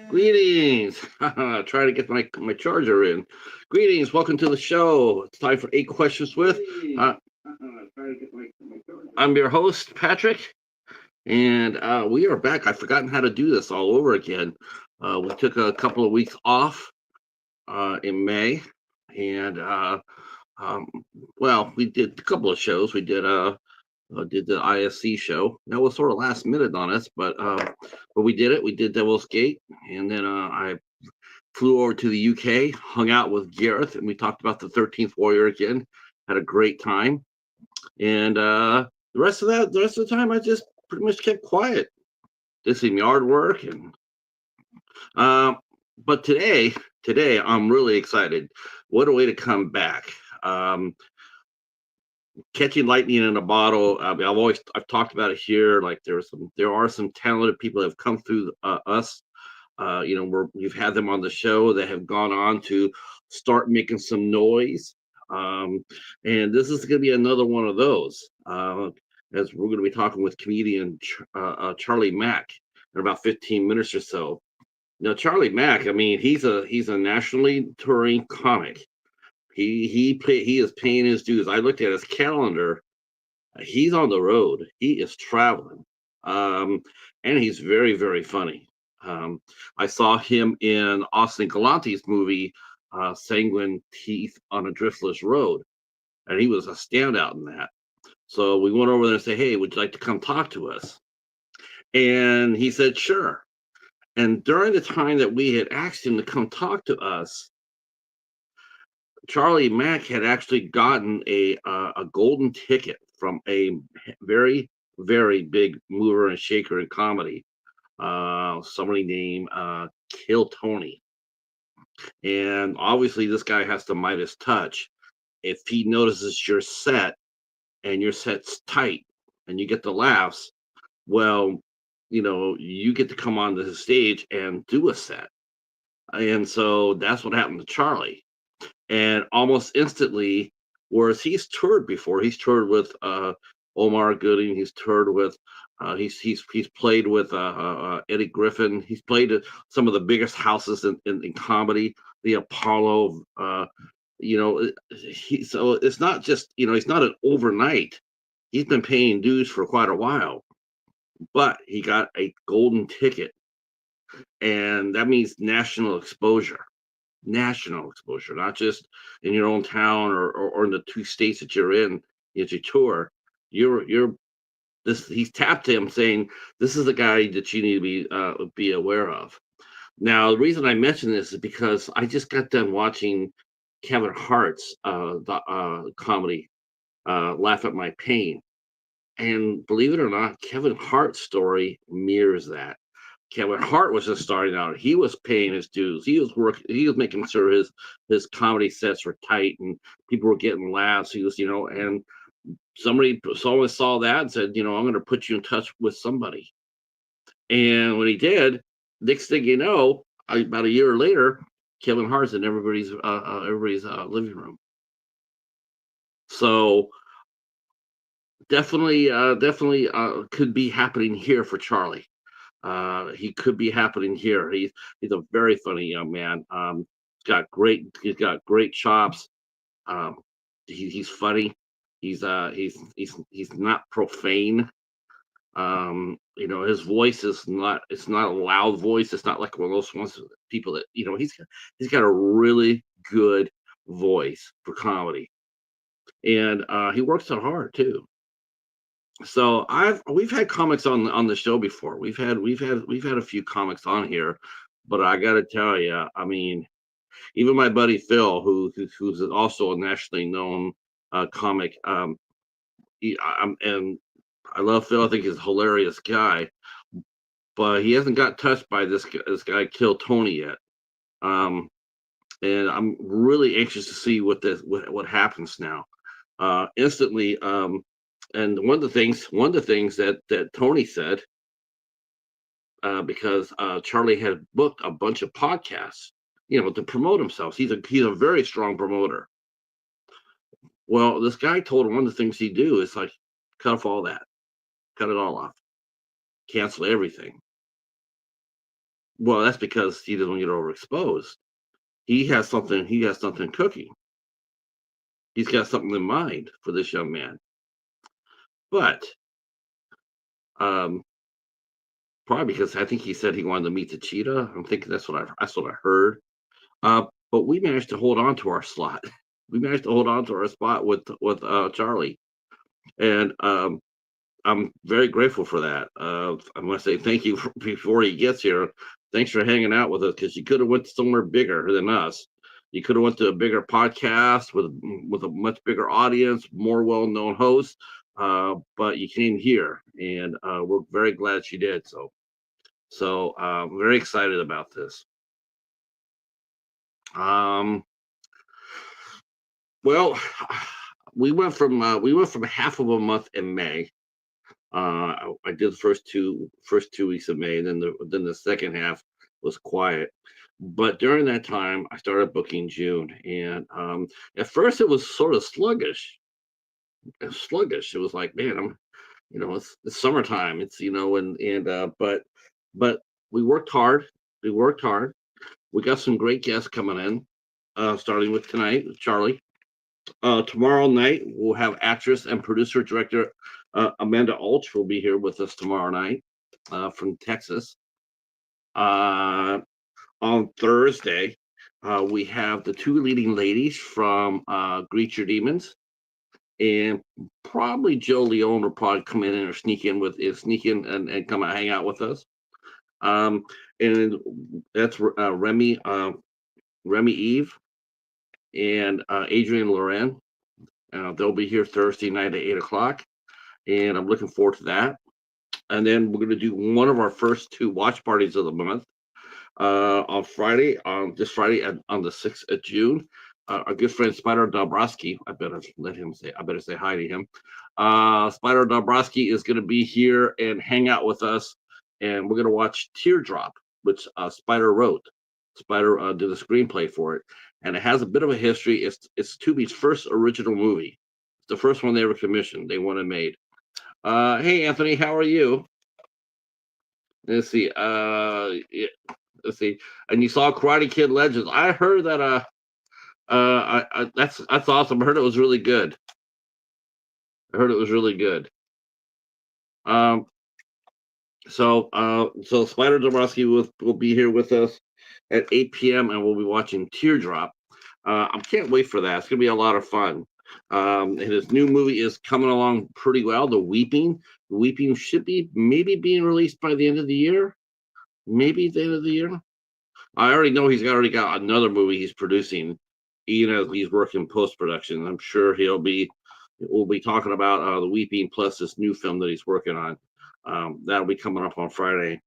Greetings. Try to get my charger in. Greetings. Welcome to the show. It's time for 8 questions with. Uh, I'm your host, Patrick, and we are back. I've forgotten how to do this all over again. We took a couple of weeks off in May, and um, well, we did a couple of shows. We did the ISC show. That was sort of last minute on us, but we did it. We did Devil's Gate, and then I flew over to the UK, hung out with Gareth, and we talked about the 13th Warrior again. Had a great time, and the rest of the time, I just pretty much kept quiet, did some yard work, and uh, but today I'm really excited. What a way to come back! Um, Catching lightning in a bottle. I mean, I've talked about it here. Like there are some talented people that have come through us. We've had them on the show that have gone on to start making some noise. Um, and this is going to be another one of those. As we're going to be talking with comedian Charlie Mac in about 15 minutes or so. Now, Charlie Mac, I mean, he's a nationally touring comic. He is paying his dues. I looked at his calendar. He's on the road. He is traveling, um, and he's very very funny. I saw him in Austin Galante's movie Sanguine Teeth on a Driftless Road, and he was a standout in that. So we went over there and said, "Hey, would you like to come talk to us?" And he said, "Sure." And during the time that we had asked him to come talk to us, Charlie Mack had actually gotten a golden ticket from a very very big mover and shaker in comedy. Somebody named Kill Tony, and obviously this guy has the Midas touch. If he notices your set and your set's tight and you get the laughs, well, you get to come onto the stage and do a set. And so that's what happened to Charlie. And almost instantly, whereas he's toured before, he's toured with Omar Gooding, he's toured with, he's played with Eddie Griffin, he's played at some of the biggest houses in comedy, the Apollo. So it's not just he's not an overnight. He's been paying dues for quite a while, but he got a golden ticket, and that means national exposure, not just in your own town or in the two states that you're in as you tour. You're this. He's tapped him saying this is the guy that you need to be aware of. Now, the reason I mention this is because I just got done watching Kevin Hart's comedy, Laugh at My Pain, and believe it or not, Kevin Hart's story mirrors that. Kevin Hart was just starting out. He was paying his dues. He was working. He was making sure his comedy sets were tight and people were getting laughs. He was, and someone saw that and said, I'm going to put you in touch with somebody. And when he did, next thing you know, about a year later, Kevin Hart's in everybody's living room. So definitely could be happening here for Charlie. He could be happening here. He's a very funny young man. He's got great chops. Um, he's funny. He's not profane. His voice is not. It's not a loud voice. It's not like one of those ones people that he's got a really good voice for comedy, and he works so hard too. So we've had comics on the show before. We've had a few comics on here, but I got to tell you, I mean, even my buddy Phil, who's also a nationally known comic, and I love Phil. I think he's a hilarious guy, but he hasn't got touched by this guy Kill Tony yet. Um, and I'm really anxious to see what happens now. Instantly. And one of the things that Tony said, because Charlie had booked a bunch of podcasts, to promote himself. He's a very strong promoter. Well, this guy told him one of the things he'd do is like cut off all that, cut it all off, cancel everything. Well, that's because he doesn't get overexposed. He has something cooking. He's got something in mind for this young man. But um, probably because I think he said he wanted to meet the cheetah. I'm thinking that's what I heard. But we managed to hold on to our slot. We managed to hold on to our spot with Charlie, and I'm very grateful for that. I want to say thank you before he gets here. Thanks for hanging out with us because you could have went somewhere bigger than us. You could have went to a bigger podcast with a much bigger audience, more well-known hosts. But you came here, and we're very glad you did. So very excited about this. Um, well, we went from half of a month in May. I did the first two weeks of May, and then the second half was quiet. But during that time, I started booking June, and at first it was sort of sluggish. Sluggish. It was like, man, it's summertime. But we worked hard. We worked hard. We got some great guests coming in, starting with tonight, with Charlie. Tomorrow night, we'll have actress and producer director Amanda Ulch will be here with us tomorrow night from Texas. Uh, on Thursday, we have the two leading ladies from Greet Your Demons, and probably Joe Leone will probably come in or sneak in and come and hang out with us. Um, and that's Remy Eve and Adrian Loren. They'll be here Thursday night at 8 o'clock, and I'm looking forward to that. And then we're going to do one of our first two watch parties of the month on Friday, on this Friday, on the 6th of June. Our good friend Spider Dabrowski, I better say hi to him. Spider Dabrowski is going to be here and hang out with us, and we're going to watch Teardrop, which Spider wrote. Spider did a screenplay for it, and it has a bit of a history. It's Tubi's first original movie. It's the first one they ever commissioned. They wanted made. Hey Anthony, how are you? Let's see. Yeah, let's see. And you saw Karate Kid Legends. I heard that. That's awesome. I heard it was really good. I heard it was really good. Um, so Spider Dombrowski will be here with us at 8 p.m. and we'll be watching Teardrop. I can't wait for that. It's gonna be a lot of fun. And his new movie is coming along pretty well. The Weeping. The Weeping should be maybe being released by the end of the year. Maybe the end of the year. I already know he's already got another movie he's producing, even as he's working post production. I'm sure we'll be talking about the Weeping plus this new film that he's working on. That'll be coming up on Friday.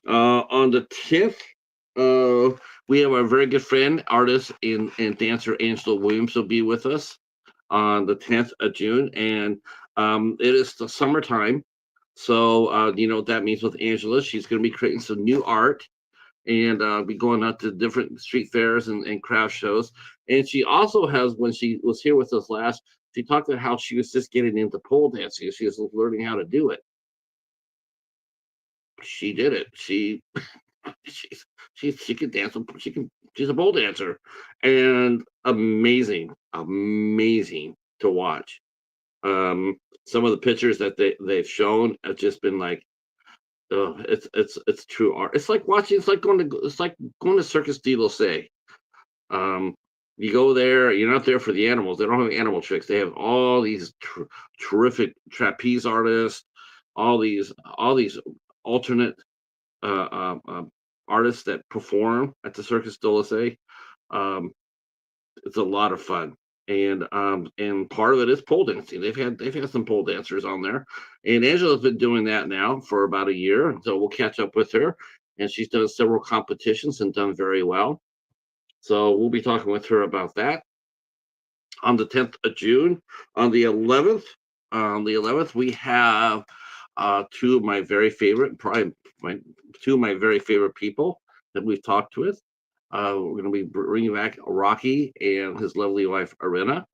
On the 10th, we have our very good friend, artist and dancer Angela Williams will be with us on the 10th of June, and it is the summertime. So you know what that means with Angela. She's going to be creating some new art and be going out to different street fairs and craft shows. And she also has, when she was here with us last, she talked about how she was just getting into pole dancing. She was learning how to do it. She did it. She's she can dance. She's a pole dancer, and amazing to watch. Some of the pictures that they've shown have just been like, oh, it's true art. It's like going to Circus de Lousset. Um, you go there, you're not there for the animals. They don't have animal tricks. They have all these terrific trapeze artists, all these alternate artists that perform at the Circus de Lousset. Um, it's a lot of fun, and part of it is pole dancing. They've had some pole dancers on there, and Angela's been doing that now for about a year. So we'll catch up with her, and she's done several competitions and done very well. So we'll be talking with her about that on the 10th of June. On the 11th, we have two of my very favorite, probably my two of my very favorite people that we've talked with. We're going to be bringing back Rocky and his lovely wife Arena,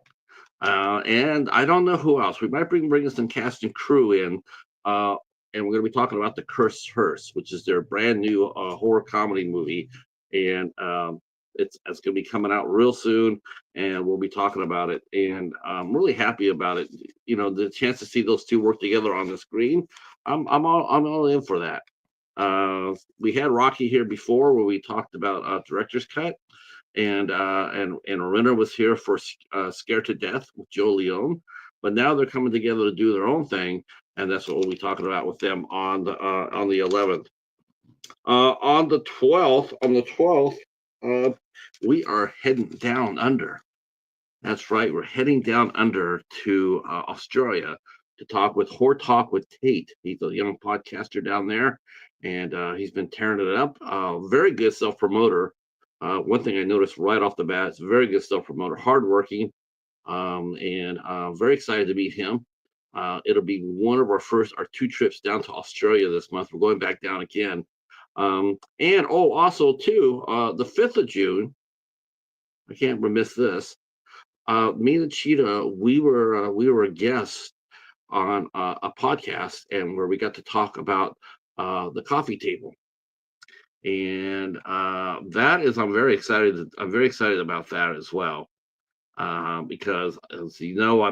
and I don't know who else. We might bring some cast and crew in. and we're going to be talking about The Cursed Hearse, which is their brand new horror comedy movie, and it's going to be coming out real soon, and we'll be talking about it. And I'm really happy about it. You know, the chance to see those two work together on the screen, I'm all in for that. We had Rocky here before, where we talked about director's cut, and Renner was here for Scared to Death with Joe Leone, but now they're coming together to do their own thing, and that's what we'll be talking about with them on the 11th. On the 12th, uh, we are heading down under. That's right, we're heading down under to Australia to talk with Horror Talk with Tate. He's a young podcaster down there, and he's been tearing it up. Very good self promoter. One thing I noticed right off the bat, it's a very good self promoter, hardworking, and very excited to meet him. It'll be one of our two trips down to Australia this month. We're going back down again. And also too, the 5th of June, I can't miss this. Me and Cheetah, we were a guest on a podcast, and where we got to talk about the coffee table, and that is I'm very excited. I'm very excited about that as well, because as you know,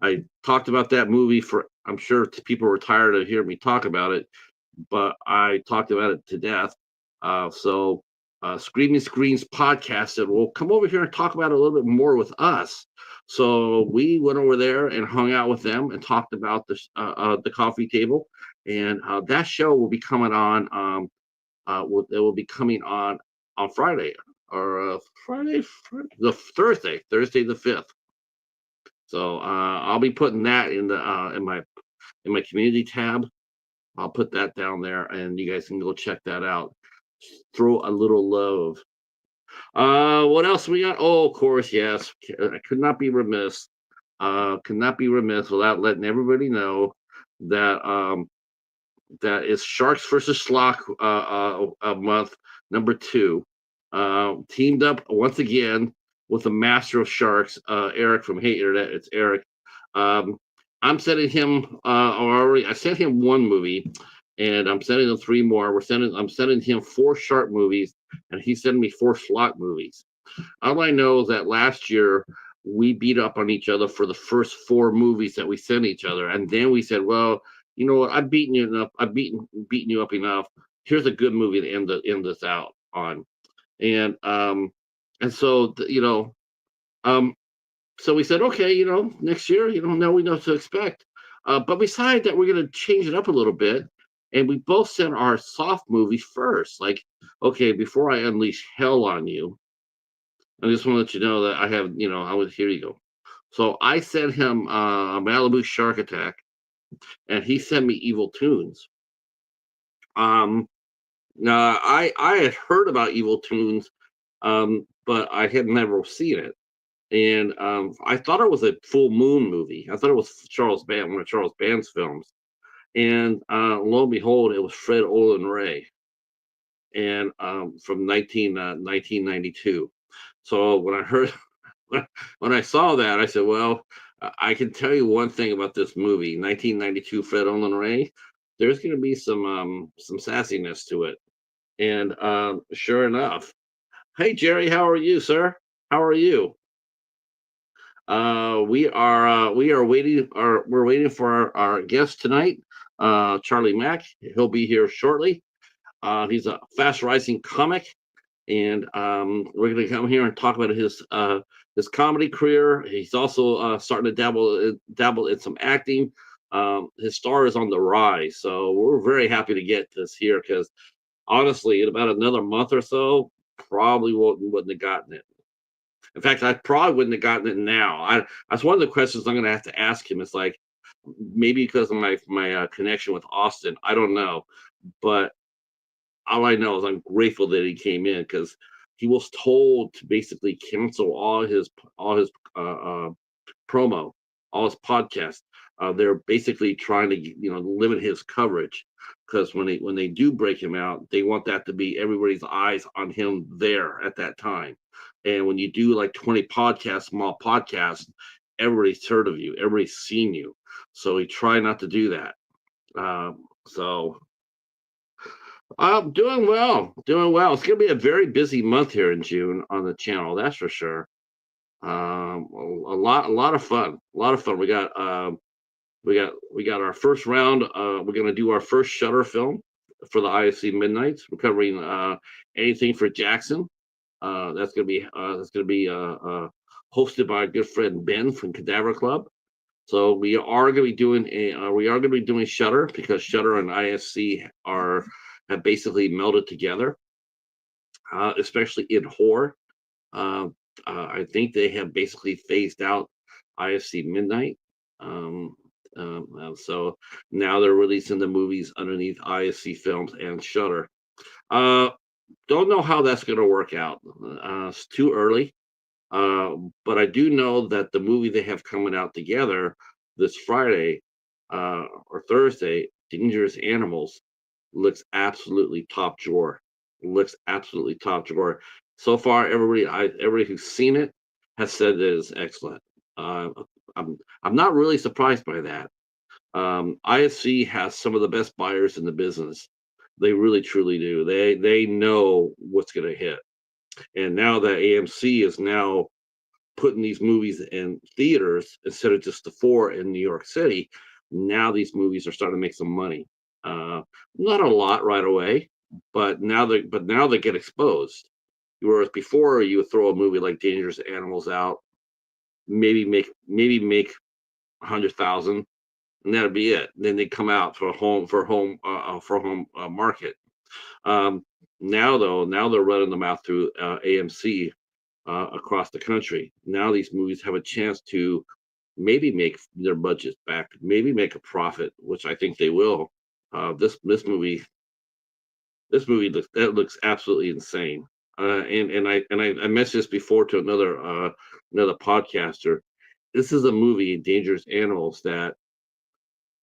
I talked about that movie for. I'm sure people were tired of hearing me talk about it, but I talked about it to death. So, Screaming Screens podcast said, "Well, come over here and talk about it a little bit more with us." So we went over there and hung out with them and talked about the coffee table, and that show will be coming on. It will be coming on Friday or the Thursday the 5th. So I'll be putting that in my community tab. I'll put that down there, and you guys can go check that out. Throw a little love. What else we got? Oh, of course, yes. I could not be remiss. Could not be remiss without letting everybody know that that is Sharks versus Schlock month number 2. Teamed up once again with the master of sharks, Eric from Hey Internet. It's Eric. Um, I'm sending him already. I sent him one movie, and I'm sending him 3 more. I'm sending him 4 shark movies, and he's sending me 4 Schlock movies. All I know is that last year we beat up on each other for the first 4 movies that we sent each other, and then we said, "Well, you know what? I've beaten you enough. I've beaten you up enough. Here's a good movie to end this out on." And so um, so we said, okay, next year, now we know what to expect. But we decided that we're going to change it up a little bit, and we both sent our soft movie first. Like, okay, before I unleash hell on you, I just want to let you know that I have, here you go. So I sent him Malibu Shark Attack, and he sent me Evil Tunes. I had heard about Evil Tunes, but I had never seen it, and I thought it was a Full Moon movie. I thought it was one of Charles Band's films, and lo and behold, it was Fred Olen Ray, and from 1992. So when I heard when I saw that, I said, "Well, I can tell you one thing about this movie, 1992 Fred Olen Ray. There's going to be some sassiness to it." And sure enough, hey Jerry, how are you, sir? How are you? We are waiting. We're waiting for our guest tonight, Charlie Mac. He'll be here shortly. He's a fast rising comic, and we're going to come here and talk about his comedy career. He's also starting to dabble in some acting. His star is on the rise, so we're very happy to get this here because honestly, in about another month or so, probably wouldn't have gotten it. In fact, I probably wouldn't have gotten it now. That's one of the questions I'm going to have to ask him. It's like maybe because of my connection with Austin, I don't know, but all I know is I'm grateful that he came in because he was told to basically cancel all his promo, all his podcasts. They're basically trying to limit his coverage because when they do break him out, they want that to be everybody's eyes on him there at that time. And when you do like 20 podcasts, small podcasts, everybody's heard of you, everybody's seen you. So he tried not to do that. So I'm doing well, doing well. It's gonna be a very busy month here in June on the channel, that's for sure. A lot of fun, a lot of fun. We got our first round. We're gonna do our first Shutter film for the IFC Midnights. We're covering anything for Jackson. That's gonna be hosted by our good friend Ben from Cadaver Club. So we are gonna be doing Shutter because Shutter and IFC are have basically melded together, especially in horror. Uh, I think they have basically phased out IFC Midnight. Um, so now they're releasing the movies underneath IFC Films and Shutter. Uh, don't know how that's going to work out. It's too early. But I do know that the movie they have coming out together this Friday or Thursday, Dangerous Animals, looks absolutely top drawer. Looks absolutely top drawer. So far, everybody who's seen it has said that it's excellent. Uh, I'm not really surprised by that. ISC has some of the best buyers in the business. They really truly do. They know what's going to hit. And now that AMC is now putting these movies in theaters instead of just the four in New York City, now these movies are starting to make some money. Uh, Not a lot right away, but now they get exposed. Whereas before you would throw a movie like Dangerous Animals out, maybe make 100,000, and that'd be it. Then they come out for home market. Um, now they're running them out through AMC across the country. Now these movies have a chance to maybe make their budgets back, maybe make a profit, which I think they will. This movie looks absolutely insane. And I mentioned this before to another podcaster. This is a movie, Dangerous Animals, that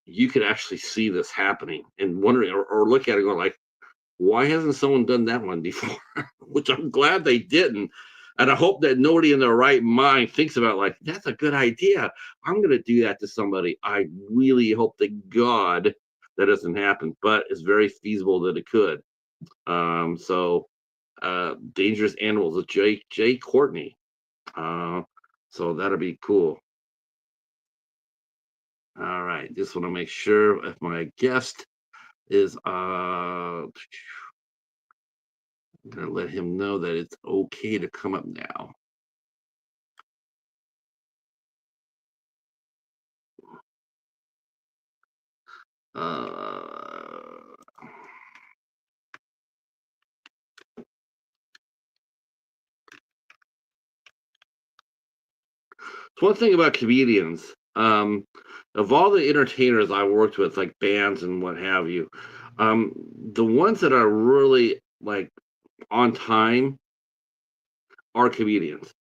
you could actually see this happening and wondering or look at it going like, why hasn't someone done that one before? Which I'm glad they didn't. And I hope that nobody in their right mind thinks about like, that's a good idea. I'm going to do that to somebody. I really hope to God that doesn't happen, but it's very feasible that it could. So Dangerous Animals with Jay Courtney. Uh, so that'll be cool. All right. Just want to make sure if my guest is I'm gonna let him know that it's okay to come up now. Uh, it's one thing about comedians. Of all the entertainers I worked with, like bands and what have you, um, the ones that are really like on time are comedians.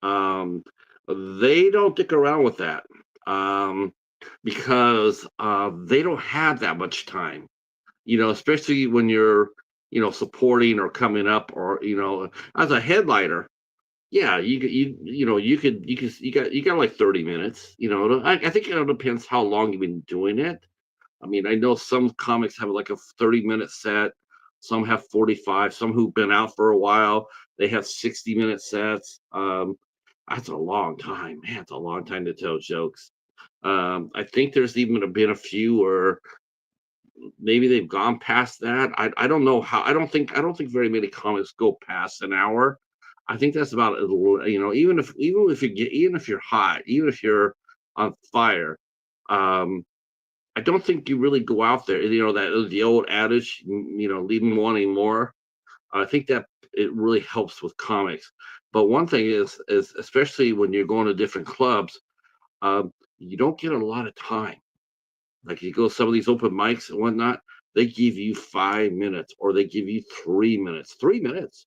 Um, they don't dick around with that um, because they don't have that much time. Especially when you're, supporting or coming up or, as a headliner. Yeah, you got like 30 minutes. I think it depends how long you've been doing it. I mean, I know some comics have like a 30-minute set, some have 45, some who've been out for a while, they have 60-minute sets. That's a long time, man. It's a long time to tell jokes. I think there's even been a few where maybe they've gone past that. I don't know how. I don't think very many comics go past an hour. I think that's about even if you're hot, even if you're on fire. Um, I don't think you really go out there. That the old adage, leaving wanting more. I think that it really helps with comics. But one thing is especially when you're going to different clubs, you don't get a lot of time. Like you go to some of these open mics and whatnot, they give you 5 minutes or they give you 3 minutes. 3 minutes.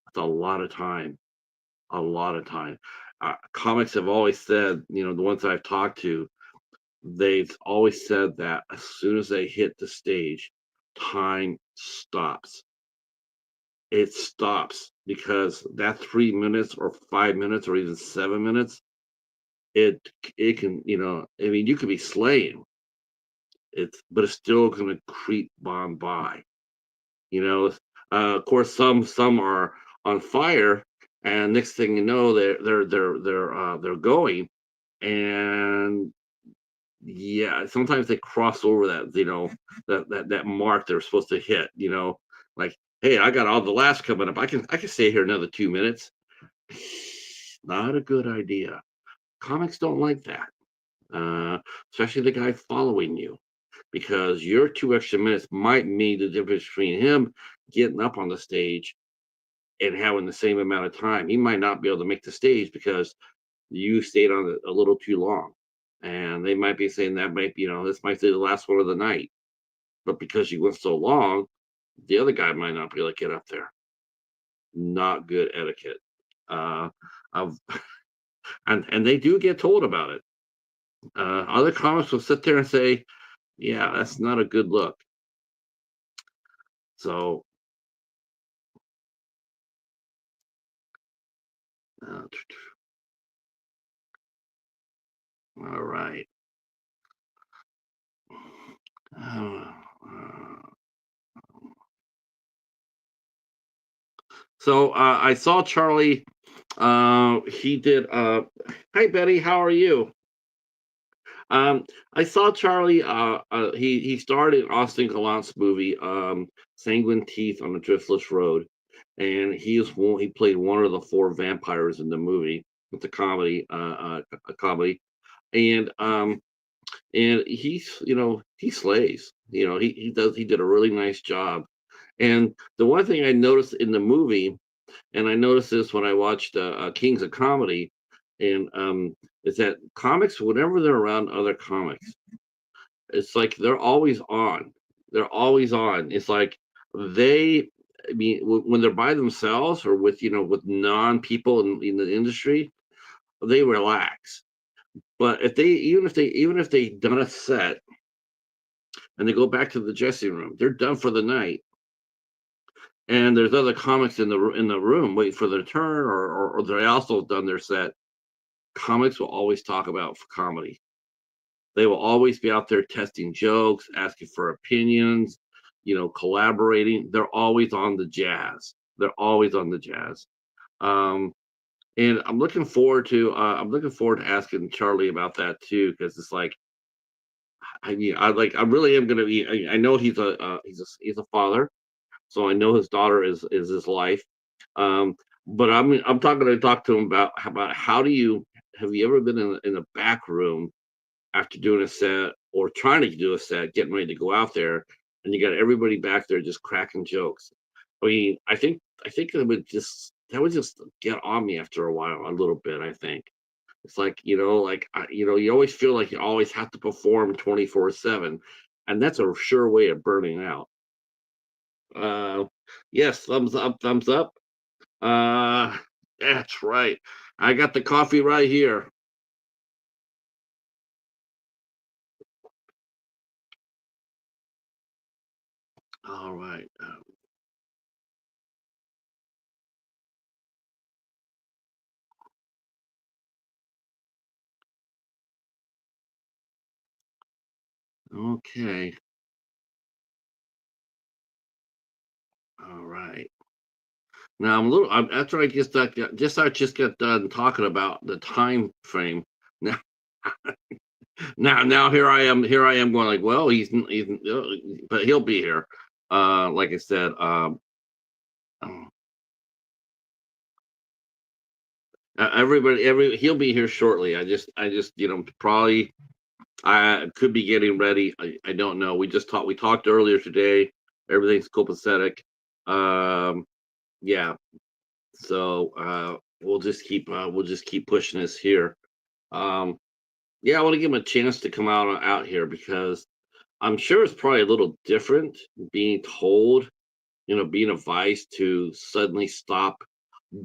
That's a lot of time. A lot of time. Comics have always said, the ones I've talked to, they've always said that as soon as they hit the stage, time stops. It stops because that 3 minutes or 5 minutes or even 7 minutes, it can, I mean, you could be slaying. But it's still going to creep on by. You know, of course, some are on fire, and next thing you know, they're going, and yeah, sometimes they cross over that, that mark they're supposed to hit. Like, hey, I got all the laughs coming up. I can stay here another 2 minutes. Not a good idea. Comics don't like that, uh, especially the guy following you, because your 2 extra minutes might mean the difference between him getting up on the stage and having the same amount of time. He might not be able to make the stage because you stayed on it a little too long. And they might be saying that might be, this might be the last one of the night. But because you went so long, the other guy might not be able to get up there. Not good etiquette. Uh, of and they do get told about it. Other comics will sit there and say, "Yeah, that's not a good look." So, uh, all right. Uh, uh, I saw Charlie. He did. Hi, Betty. How are you? I saw Charlie. He starred in Austin Gallant's movie, Sanguine Teeth on the Driftless Road, and he played one of the four vampires in the movie. It's a comedy, a comedy, and he slays. He did a really nice job. And the one thing I noticed in the movie, and I noticed this when I watched Kings of Comedy, and is that comics, whenever they're around other comics, it's like they're always on. They're always on. It's like they, I mean, when they're by themselves or with non people in the industry, they relax. But even if they done a set and they go back to the dressing room, they're done for the night, and there's other comics in the room waiting for their turn, or they also done their set. Comics will always talk about comedy. They will always be out there testing jokes, asking for opinions, collaborating. They're always on the jazz. They're always on the jazz. Um, and I'm looking forward to asking Charlie about that too, because it's like, I mean, I really am gonna be. I know he's a father, so I know his daughter is his life. Um, but I'm talking to talk to him about how do you have you ever been in a back room after doing a set or trying to do a set, getting ready to go out there, and you got everybody back there just cracking jokes. I mean, I think that would just get on me after a while, a little bit. I think it's like you always feel like you always have to perform 24/7, and that's a sure way of burning out. Uh, yes, thumbs up, thumbs up. Uh, that's right. I got the coffee right here. All right. Okay. All right. Now after I just got done talking about the time frame. Now, now here I am going like, well, but he'll be here. Like I said, um, he'll be here shortly. I just, probably I could be getting ready. I don't know. We talked earlier today. Everything's copacetic. Um, yeah. So we'll just keep pushing this here. Um, yeah, I want to give him a chance to come out here because I'm sure it's probably a little different being told, being advised to suddenly stop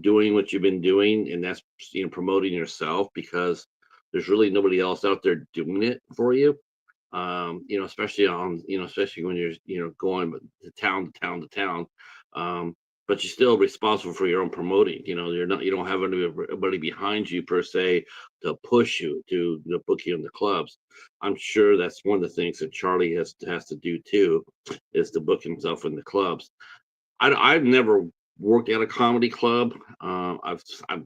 doing what you've been doing, and that's promoting yourself because there's really nobody else out there doing it for you. Especially when you're going to town to town to town. but you're still responsible for your own promoting. You don't have anybody behind you per se to push you to book you in the clubs. I'm sure that's one of the things that Charlie has to do too, is to book himself in the clubs. I've never worked at a comedy club. I've seen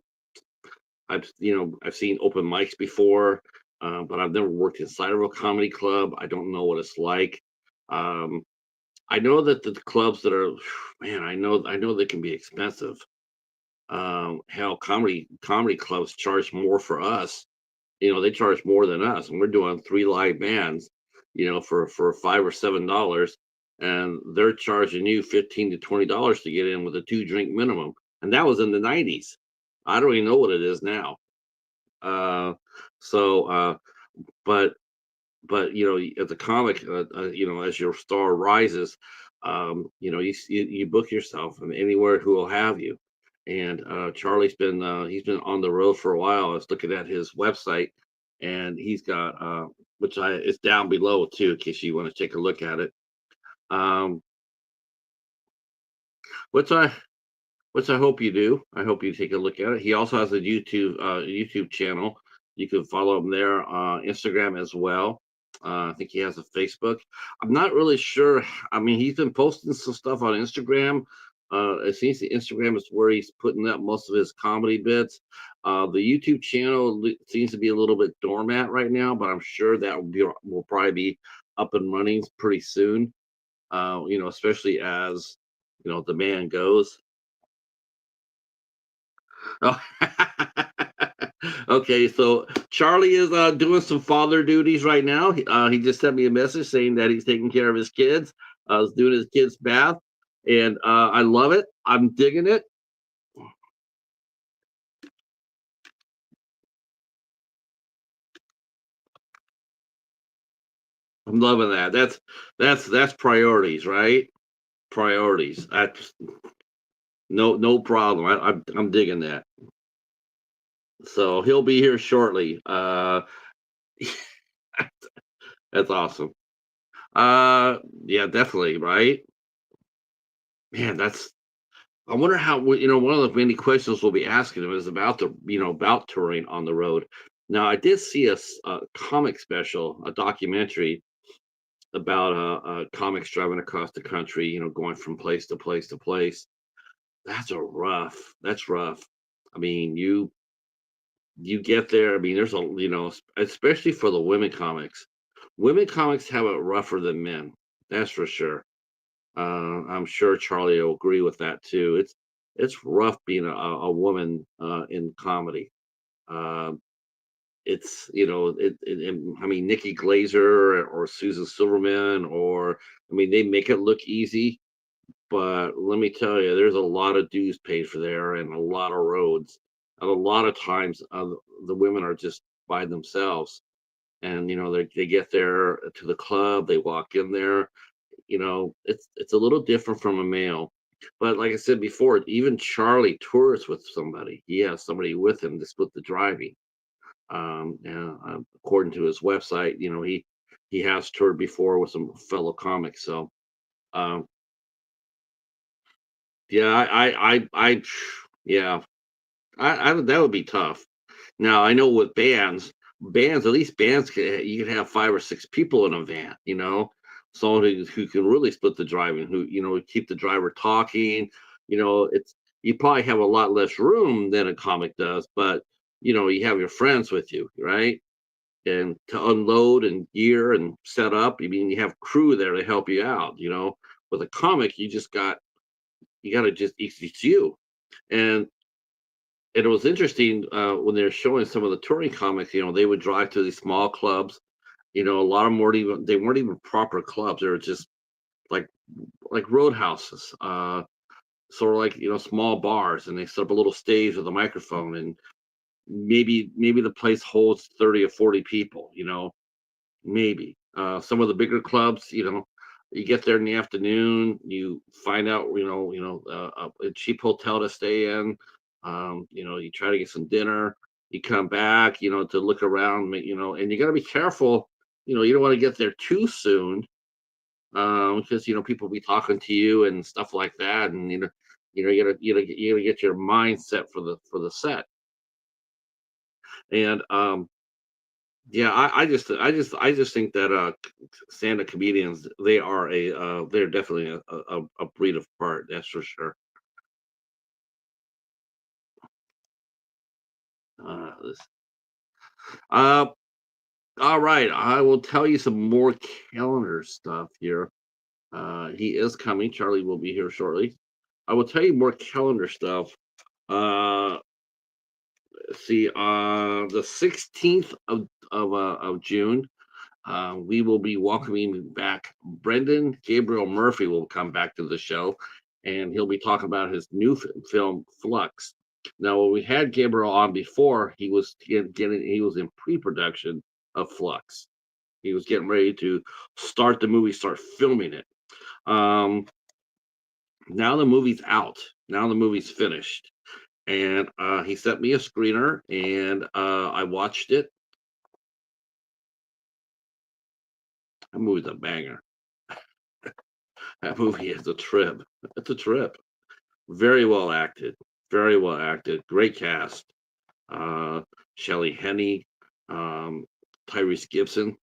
open mics before, but I've never worked inside of a comedy club. I don't know what it's like. Um, I know that the clubs that are, man, I know they can be expensive. Hell, comedy clubs charge more for us. They charge more than us, and we're doing three live bands, for $5 or $7, and they're charging you $15 to $20 to get in with a two-drink minimum, and that was in the '90s. I don't even know what it is now. Uh, so, but as a comic, as your star rises, you book yourself and anywhere who will have you. And Charlie's been he's been on the road for a while. I was looking at his website, and he's got which I it's down below too, in case you want to take a look at it. Um, which I which I hope you do. I hope you take a look at it. He also has a YouTube channel. You can follow him there, Instagram as well. I think he has a Facebook. I'm not really sure. I mean, he's been posting some stuff on Instagram. It seems the Instagram is where he's putting up most of his comedy bits. The YouTube channel seems to be a little bit dormant right now, but I'm sure that will probably be up and running pretty soon. Especially as the man goes. Oh. Okay, so Charlie is doing some father duties right now. He just sent me a message saying that he's taking care of his kids. He's doing his kids' bath, and I love it. I'm digging it. I'm loving that. That's priorities, right? Priorities. That's no problem. I'm digging that. So he'll be here shortly. That's awesome. Uh, yeah, definitely, right? Man, that's I wonder how one of the many questions we'll be asking him is about about touring on the road. Now, I did see a comic special, a documentary about comics driving across the country, going from place to place to place. That's rough. I mean, you get there. I mean, there's especially for the women comics. Women comics have it rougher than men. That's for sure. I'm sure Charlie will agree with that too. It's rough being a woman in comedy. Um, it's I mean, Nikki Glazer or Susan Silverman, or I mean, they make it look easy, but let me tell you, there's a lot of dues paid for there and a lot of roads, and a lot of times the women are just by themselves, and they get there to the club, they walk in there. It's a little different from a male. But like I said before, even Charlie tours with somebody. He has somebody with him to split the driving. According to his website, he has toured before with some fellow comics. So um, yeah, yeah, that would be tough. Now I know with bands, at least bands you can have 5 or 6 people in a van. Someone who can really split the driving, who keep the driver talking. It's you probably have a lot less room than a comic does, but you have your friends with you, right? And to unload and gear and set up, I mean, you have crew there to help you out. With a comic, you got to just it's you. And it was interesting when they were showing some of the touring comics. They would drive to these small clubs. A lot of them weren't even proper clubs. They were just like roadhouses, sort of like small bars, and they set up a little stage with a microphone, and maybe the place holds 30 or 40 people. Maybe some of the bigger clubs. You get there in the afternoon, you find out a cheap hotel to stay in. You try to get some dinner, you come back, to look around, and you got to be careful. You don't want to get there too soon, because people be talking to you and stuff like that, and you gotta get your mind set for the set. And yeah, I just think that stand-up comedians, they're definitely a breed apart. That's for sure. This- uh, all right, I will tell you some more calendar stuff here. He is coming. Charlie will be here shortly. I will tell you more calendar stuff. Uh, see, the 16th of June, we will be welcoming back Brendan Gabriel Murphy will come back to the show, and he'll be talking about his new film Flux. Now, when we had Gabriel on before, he was in pre-production of Flux. He was getting ready to start the movie, start filming it. Um, Now the movie's out. Now the movie's finished, and he sent me a screener, and I watched it. That movie's a banger. That movie is a trip. It's a trip. Very well acted. Very well acted. Great cast. Uh, Shelley Henny, um, Tyrese Gibson,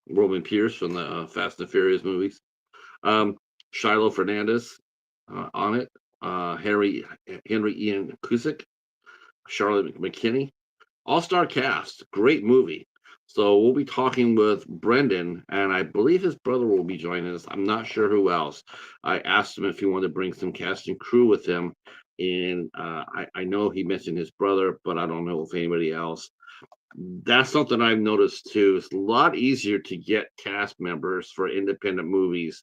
Roman Pierce from the Fast and Furious movies. Um, Shiloh Fernandez on it. Henry Ian Cusick, Charlotte McKinney. All-star cast. Great movie. So we'll be talking with Brendan, and I believe his brother will be joining us. I'm not sure who else. I asked him if he wanted to bring some cast and crew with him, and I know he mentioned his brother, but I don't know if anybody else. That's something I've noticed too. It's a lot easier to get cast members for independent movies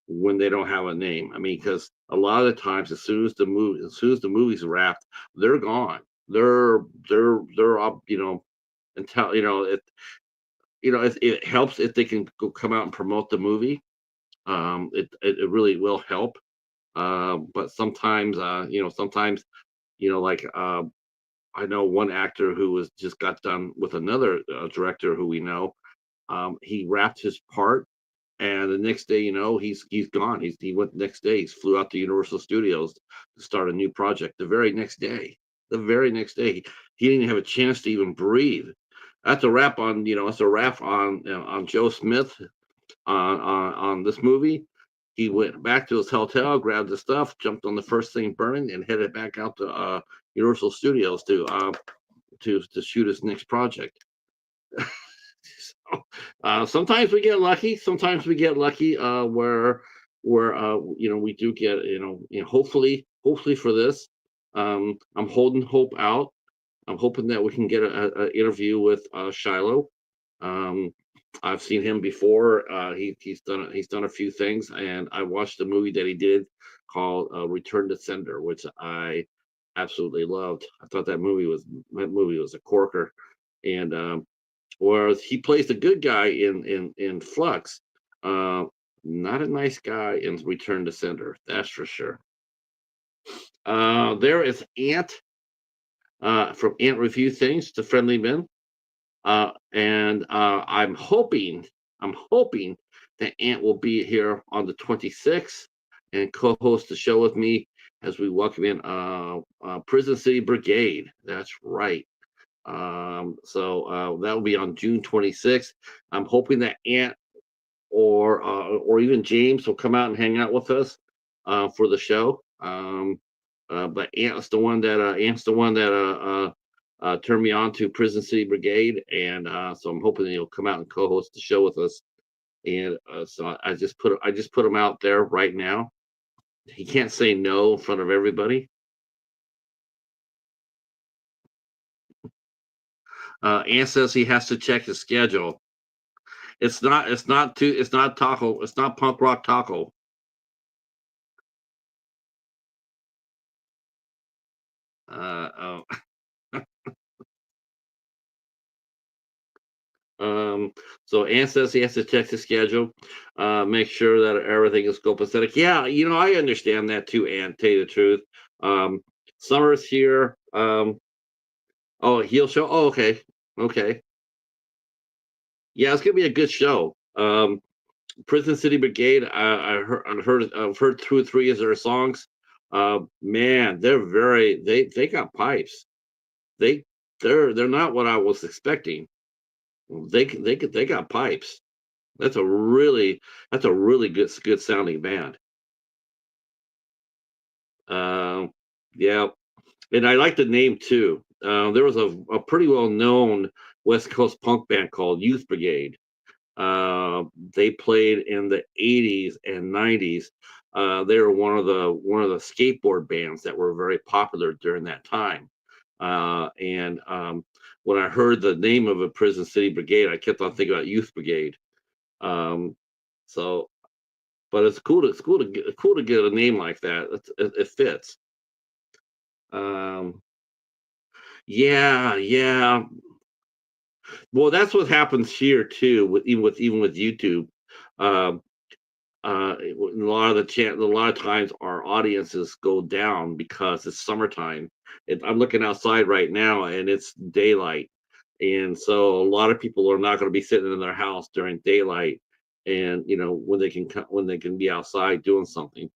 when they don't have a name. I mean, because a lot of the times, as soon as the movie's wrapped, they're gone. They're up, until it helps if they can go come out and promote the movie. It really will help. But sometimes, like I know one actor who was just got done with another director who we know. He wrapped his part, and the next day, he's gone. He went the next day. He flew out to Universal Studios to start a new project. The very next day, he didn't even have a chance to even breathe. That's a wrap on Joe Smith on this movie. He went back to his hotel, grabbed his stuff, jumped on the first thing burning, and headed back out to Universal Studios to shoot his next project. So, sometimes we get lucky. Sometimes we get lucky where we do get hopefully for this. I'm holding hope out. I'm hoping that we can get a interview with Shiloh. Um, I've seen him before. He's done a few things, and I watched the movie that he did called Return to Sender, which I absolutely loved. I thought that movie was a corker, and whereas he plays the good guy in Flux, uh, not a nice guy in Return to Sender. That's for sure. There is Ant from Ant Review Things to Friendly Men. And I'm hoping that Ant will be here on the 26th and co-host the show with me as we welcome in Prison City Brigade. That's right. So that will be on June 26th. I'm hoping that Ant or even James will come out and hang out with us for the show. But Ant's the one that turned me on to Prison City Brigade, and so I'm hoping that he'll come out and co-host the show with us. And so I just put him out there right now. He can't say no in front of everybody. Ant says he has to check his schedule. It's not taco. It's not punk rock taco. Uh, Um, so Ann says he has to check the schedule, make sure that everything is copacetic. Yeah, I understand that too, Ann, tell you the truth. Um, Summer's here. Oh, he'll show. Oh, okay. Okay. Yeah, it's gonna be a good show. Prison City Brigade. I've heard 2 or 3 of their songs. Man, they got pipes. They they're not what I was expecting. They got pipes. That's a really good sounding band. Um, yeah, and I like the name too. There was a pretty well known West Coast punk band called Youth Brigade. Uh, they played in the '80s and '90s. They were one of the skateboard bands that were very popular during that time. And When I heard the name of a Prison City Brigade, I kept on thinking about Youth Brigade. Um, so, but cool to get a name like that. It fits. Um, yeah, yeah. Well, that's what happens here too. With YouTube. Um, a lot of times our audiences go down because it's summertime. I'm looking outside right now and it's daylight, and so a lot of people are not going to be sitting in their house during daylight, and when they can be outside doing something.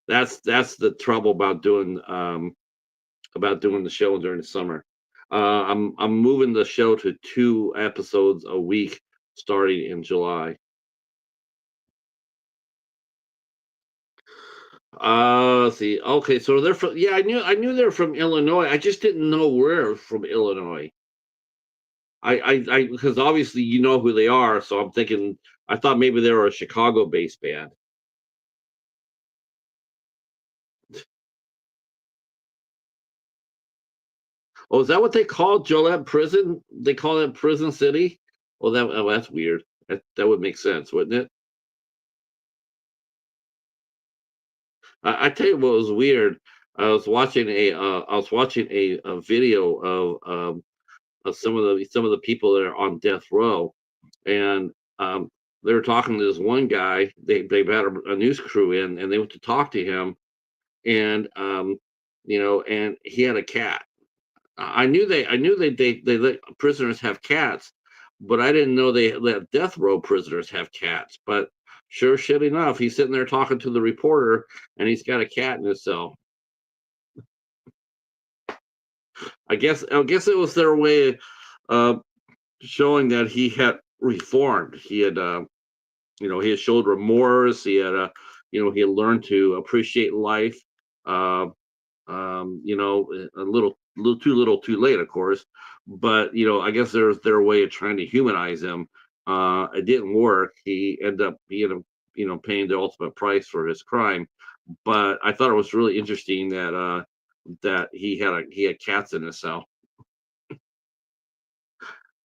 That's the trouble about doing the show during the summer. I'm moving the show to 2 episodes a week starting in July. Let's see. Okay, so they're from. Yeah, I knew they're from Illinois. I just didn't know where from Illinois. Because obviously you know who they are, so I'm thinking. I thought maybe they were a Chicago-based band. Oh, is that what they call Joliet Prison? They call it Prison City. That's weird. That would make sense, wouldn't it? I tell you what was weird. I was watching a video of some of the people that are on death row, and they were talking to this one guy. They had a news crew in, and they went to talk to him, and and he had a cat. I knew they let prisoners have cats, but I didn't know they let death row prisoners have cats. But sure shit enough, he's sitting there talking to the reporter, and he's got a cat in his cell. I guess it was their way of showing that he had reformed. He had showed remorse. He had learned to appreciate life. Uh, a little too late, of course. But I guess there's their way of trying to humanize him. It didn't work. He ended up paying the ultimate price for his crime. But I thought it was really interesting that he had cats in his cell.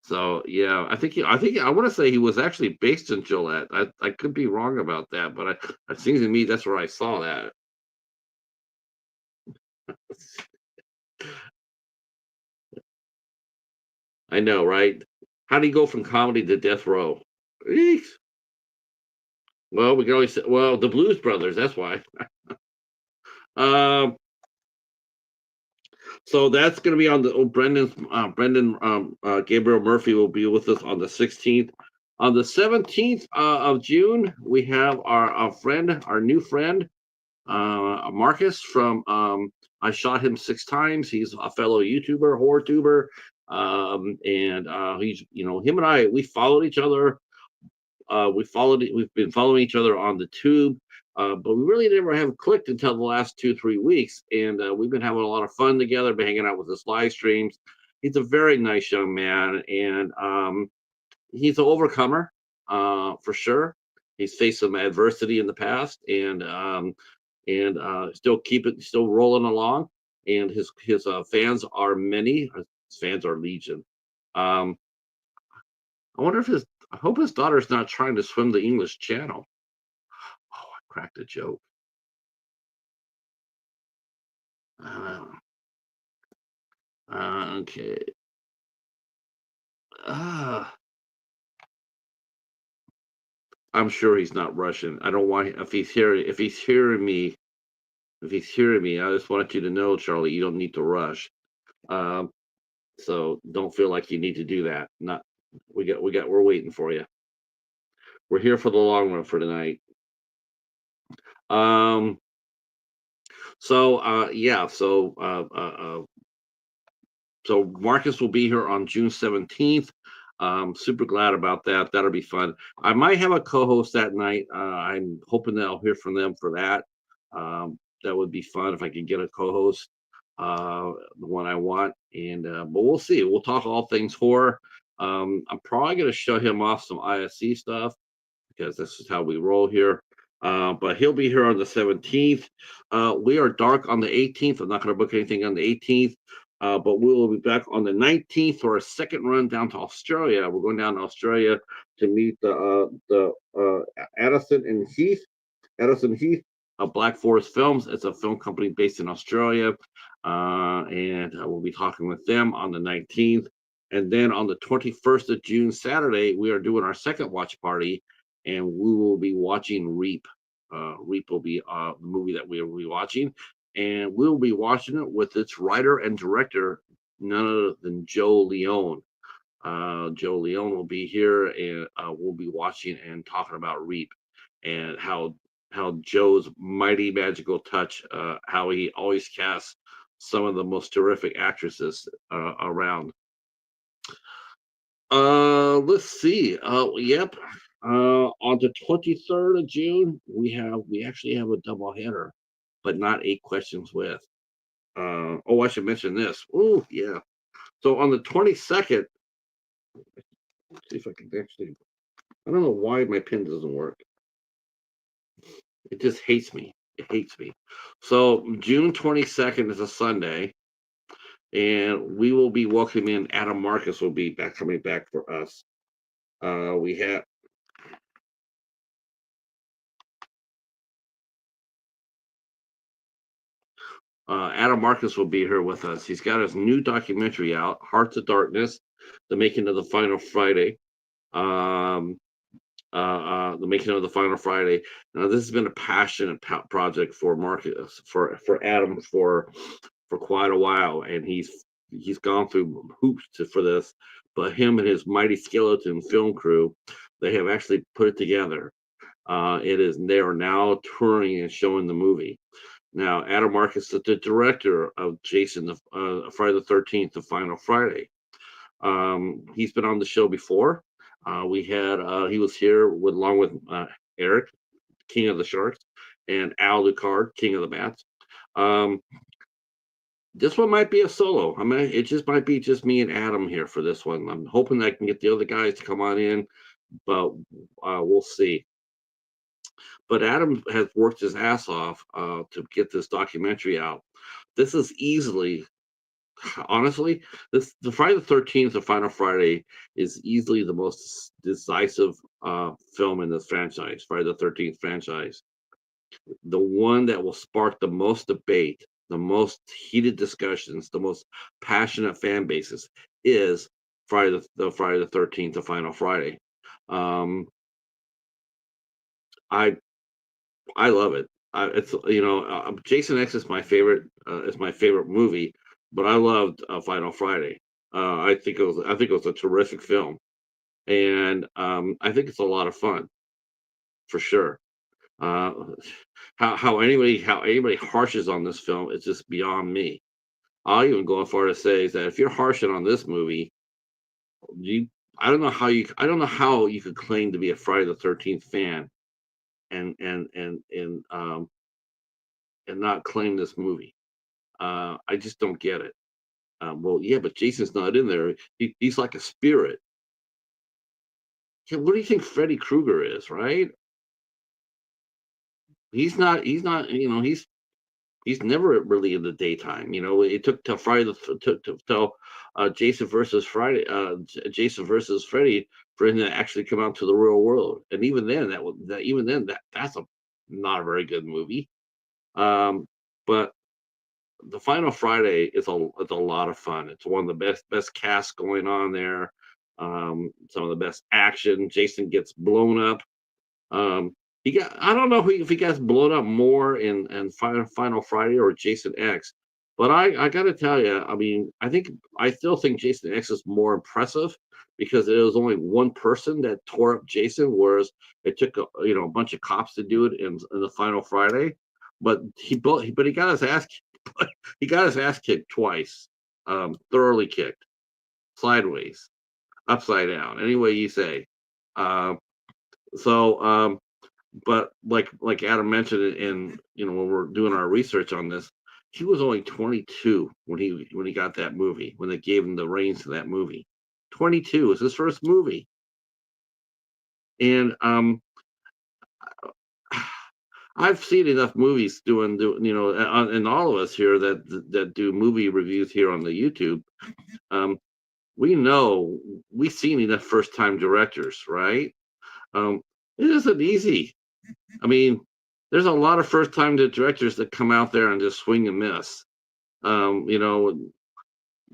So yeah, I think I want to say he was actually based in Gillette. I could be wrong about that, but it seems to me that's where I saw that. I know, right? How do you go from comedy to death row? Eek. Well, we can always say, well, the Blues Brothers. That's why. Um, so that's going to be on the Brendan Gabriel Murphy will be with us on the 16th. On the 17th of June, we have our new friend, Marcus from I Shot Him Six Times. He's a fellow YouTuber, horror tuber, and he's him and I we followed each other. We've been following each other on the tube, but we really never have clicked until the last 2 3 weeks, and we've been having a lot of fun together, been hanging out with his live streams. He's a very nice young man, and he's an overcomer for sure. He's faced some adversity in the past, and still rolling along. And his fans are many. His fans are legion. Um, I wonder if his. I hope his daughter's not trying to swim the English Channel. Oh, I cracked a joke. Uh, okay. Uh, I'm sure he's not Russian. I don't want if he's hearing me. I just want you to know, Charlie, you don't need to rush. Um, so don't feel like you need to do that. Not we're waiting for you. We're here for the long run for tonight. Um, yeah, so Marcus will be here on June 17th. Super glad about that. That'll be fun. I might have a co-host that night. I'm hoping that I'll hear from them for that. That would be fun if I could get a co-host, the one I want. And but we'll see. We'll talk all things horror. I'm probably gonna show him off some ISC stuff because this is how we roll here. But he'll be here on the 17th. We are dark on the 18th. I'm not going to book anything on the 18th, but we will be back on the 19th for a second run down to Australia. We're going down to Australia to meet Addison and Heath. Addison Heath, Black Forest Films. It's a film company based in Australia, and we'll be talking with them on the 19th. And then on the 21st of June, Saturday, we are doing our second watch party, and we will be watching Reap. Reap will be the movie that we will be watching, and we'll be watching it with its writer and director, none other than Joe Leone. Joe Leone will be here, and we'll be watching and talking about Reap and how Joe's mighty magical touch, how he always casts some of the most terrific actresses around. Let's see. Yep. On the 23rd of June, we actually have a double header, but not eight questions with. Oh, I should mention this. Oh, yeah. So on the 22nd, see if I can actually. I don't know why my pen doesn't work. It just hates me. It hates me. So June 22nd is a Sunday, and we will be welcoming Adam Marcus will be back coming back for us. We have Adam Marcus will be here with us. He's got his new documentary out, Hearts of Darkness, the making of the Final Friday. Um, the making of the Final Friday. Now, this has been a passionate project for Marcus, for Adam, for quite a while, and he's gone through hoops for this. But him and his mighty skeleton film crew, they have actually put it together. They are now touring and showing the movie. Now, Adam Marcus is the director of Jason, the Friday the 13th, the Final Friday. He's been on the show before. He was here along with Eric, King of the Sharks, and Al Lucard, King of the Bats. Um, this one might be a solo. I mean, it just might be just me and Adam here for this one. I'm hoping I can get the other guys to come on in, but we'll see. But Adam has worked his ass off to get this documentary out. This is easily, honestly, this the Friday the 13th, the Final Friday, is easily the most decisive film in this franchise, Friday the 13th franchise. The one that will spark the most debate, the most heated discussions, the most passionate fan bases is Friday the 13th, the Final Friday. Um, I I love it. It's Jason X is my favorite. Is my favorite movie, but I loved Final Friday. I think it was a terrific film, and I think it's a lot of fun for sure. Uh, how anybody harshes on this film is just beyond me. I'll even go as far to say is that if you're harshing on this movie, you I don't know how you could claim to be a Friday the 13th fan and and and and um and not claim this movie. I just don't get it. Well, yeah, but Jason's not in there. He's like a spirit. Yeah, what do you think Freddy Krueger is, right? He's not. He's not. He's never really in the daytime. It took till Friday till Jason versus Friday, Jason versus Freddy for him to actually come out to the real world. And even then, that's a not a very good movie. Um, but the Final Friday is a lot of fun. It's one of the best casts going on there. Some of the best action. Jason gets blown up. I don't know if he gets blown up more in Final Friday or Jason X, But I gotta tell you, I mean, I still think Jason X is more impressive because it was only one person that tore up Jason, whereas it took a bunch of cops to do it in the final Friday. But he got his ass he got his ass kicked twice, thoroughly kicked, sideways, upside down, any way you say. Uh, so, but like Adam mentioned when we're doing our research on this, he was only 22 when he got that movie, when they gave him the reins to that movie. 22 was his first movie. And I've seen enough movies and all of us here that do movie reviews here on the YouTube. Um, we know we've seen enough first time directors, right? Um, it isn't easy. I mean, there's a lot of first time directors that come out there and just swing and miss. Um, you know,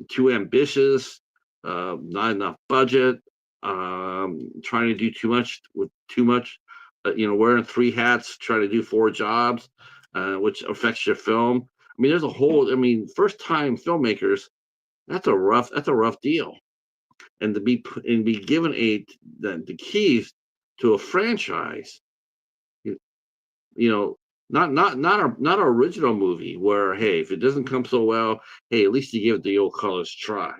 Too ambitious, not enough budget, trying to do too much with too much, wearing three hats, trying to do four jobs, which affects your film. I mean, first time filmmakers, that's a rough deal. And and be given the keys to a franchise, you, you know, not an original movie where, hey, if it doesn't come so well, hey, at least you give it the old colors try.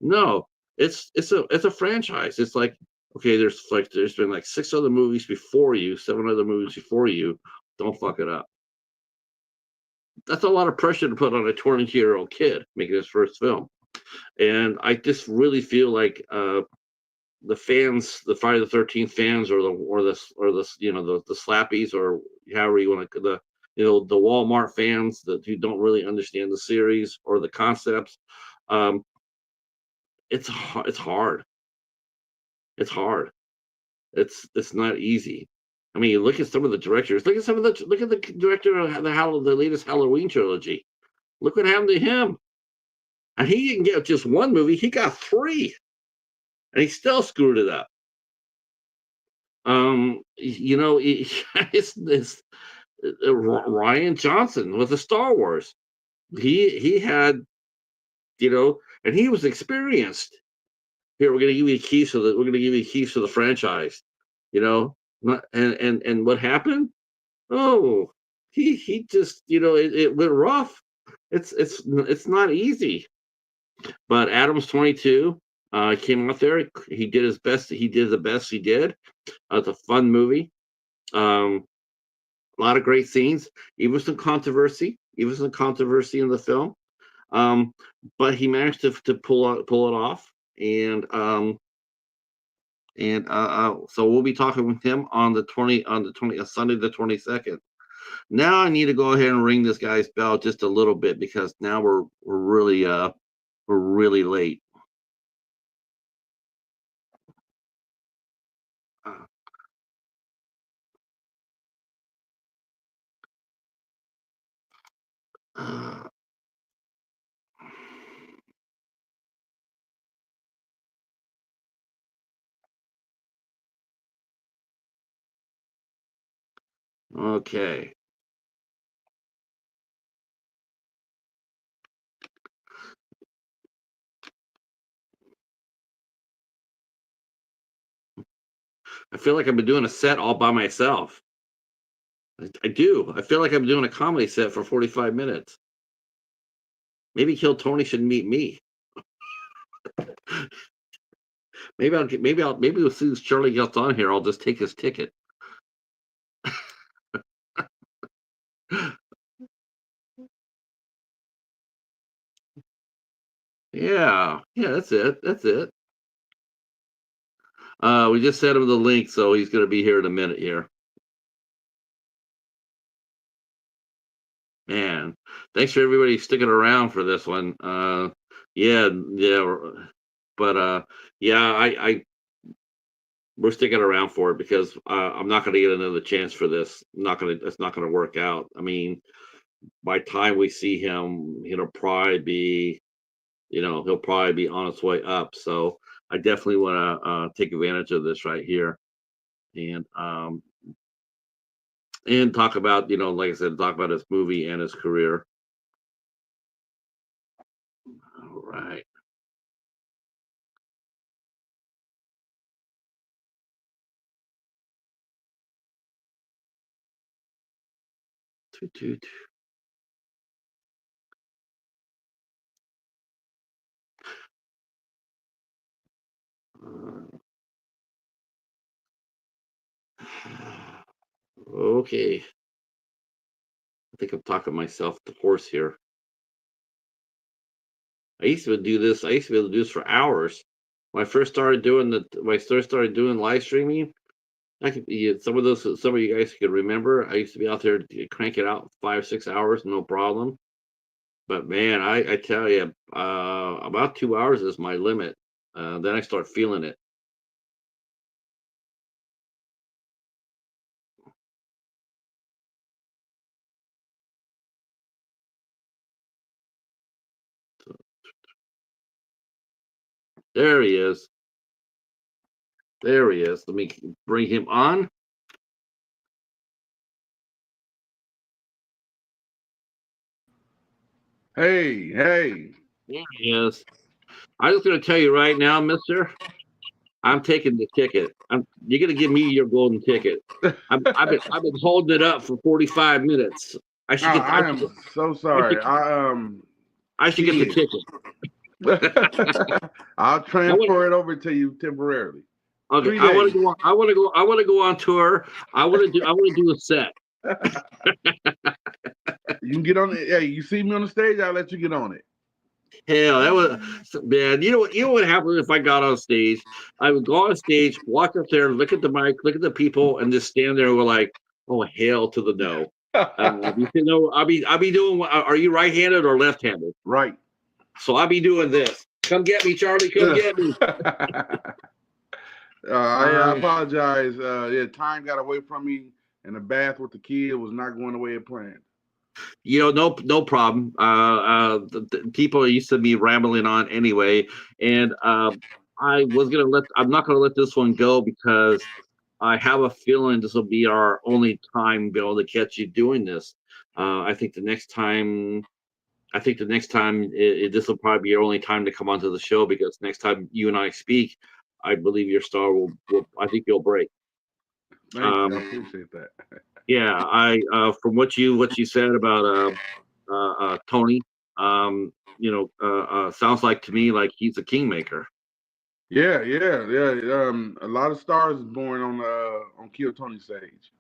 No, it's a franchise. It's like, okay, there's been like six other movies before you, seven other movies before you. Don't fuck it up. That's a lot of pressure to put on a 22-year-old kid making his first film. And I just really feel like the fans, the Friday the 13th fans, the slappies, or however you want to, the Walmart fans who don't really understand the series or the concepts. Um, it's hard. It's hard. It's not easy. I mean, look at some of the directors. Look at the director of the latest Halloween trilogy. Look what happened to him. And he didn't get just one movie; he got three, and he still screwed it up. It's Ryan Johnson with the Star Wars. He had, and he was experienced. Here, we're gonna give you keys to the franchise. You know, and what happened? Oh, he just, it went rough. It's not easy. But Adam's 22. Came out there. He did his best. He did the best he did. It's a fun movie. Um, a lot of great scenes. Even some controversy in the film. Um, but he managed to pull it off. So we'll be talking with him on the 20 Sunday the 22nd. Now I need to go ahead and ring this guy's bell just a little bit because now we're really late. Uh, uh, okay. I feel like I've been doing a set all by myself. I do. I feel like I'm doing a comedy set for 45 minutes. Maybe Kill Tony should meet me. Maybe as soon as Charlie gets on here, I'll just take his ticket. Yeah, yeah, that's it. That's it. We just sent him the link, so he's going to be here in a minute here. Man, thanks for everybody sticking around for this one. Yeah, yeah, but yeah, we're sticking around for it because I'm not going to get another chance for this. It's not going to work out. I mean, by the time we see him, he'll probably be on its way up. So I definitely want to take advantage of this right here and talk about, like I said, talk about his movie and his career. Right. Toot, toot. Uh, okay. I think I'm talking myself to horse here. I used to do this. I used to be able to do this for hours. When I first started doing live streaming, I could some of you guys could remember. I used to be out there to crank it out 5, 6 hours, no problem. But man, I tell you, about 2 hours is my limit. Then I start feeling it. There he is. There he is. Let me bring him on. Hey, hey. There he is. I'm just going to tell you right now, Mister. I'm taking the ticket. You're going to give me your golden ticket. I've been holding it up for 45 minutes. I should get. I am so I should, sorry. I should get the Kid. ticket. I'll I want. transfer it over to you temporarily. Okay. 3 days. I want to go. I want to go on tour. I want to do. I want to do a set. You can get on it. Hey, you see me on the stage, I'll let you get on it. Hell, that was man. You know what happened if I got on stage? I would go on stage, walk up there, look at the mic, look at the people, and just stand there. And we're like, oh hell to the no. I'll be doing. Are you right-handed or left-handed? Right. So I'll be doing this. Come get me, Charlie. Come get me. I apologize. Yeah, time got away from me, and the bath with the kid was not going the way it planned. No problem. The people are used to me rambling on anyway, and I'm not gonna let this one go because I have a feeling this will be our only time be able to catch you doing this. I think the next time. I think the next time this will probably be your only time to come onto the show because next time you and I speak, I believe your star will I think you'll break. Thank you. I Um, appreciate that. yeah, I from what you said about Tony, sounds like to me like he's a kingmaker. Yeah, yeah, yeah. A lot of stars is born on Kill Tony stage.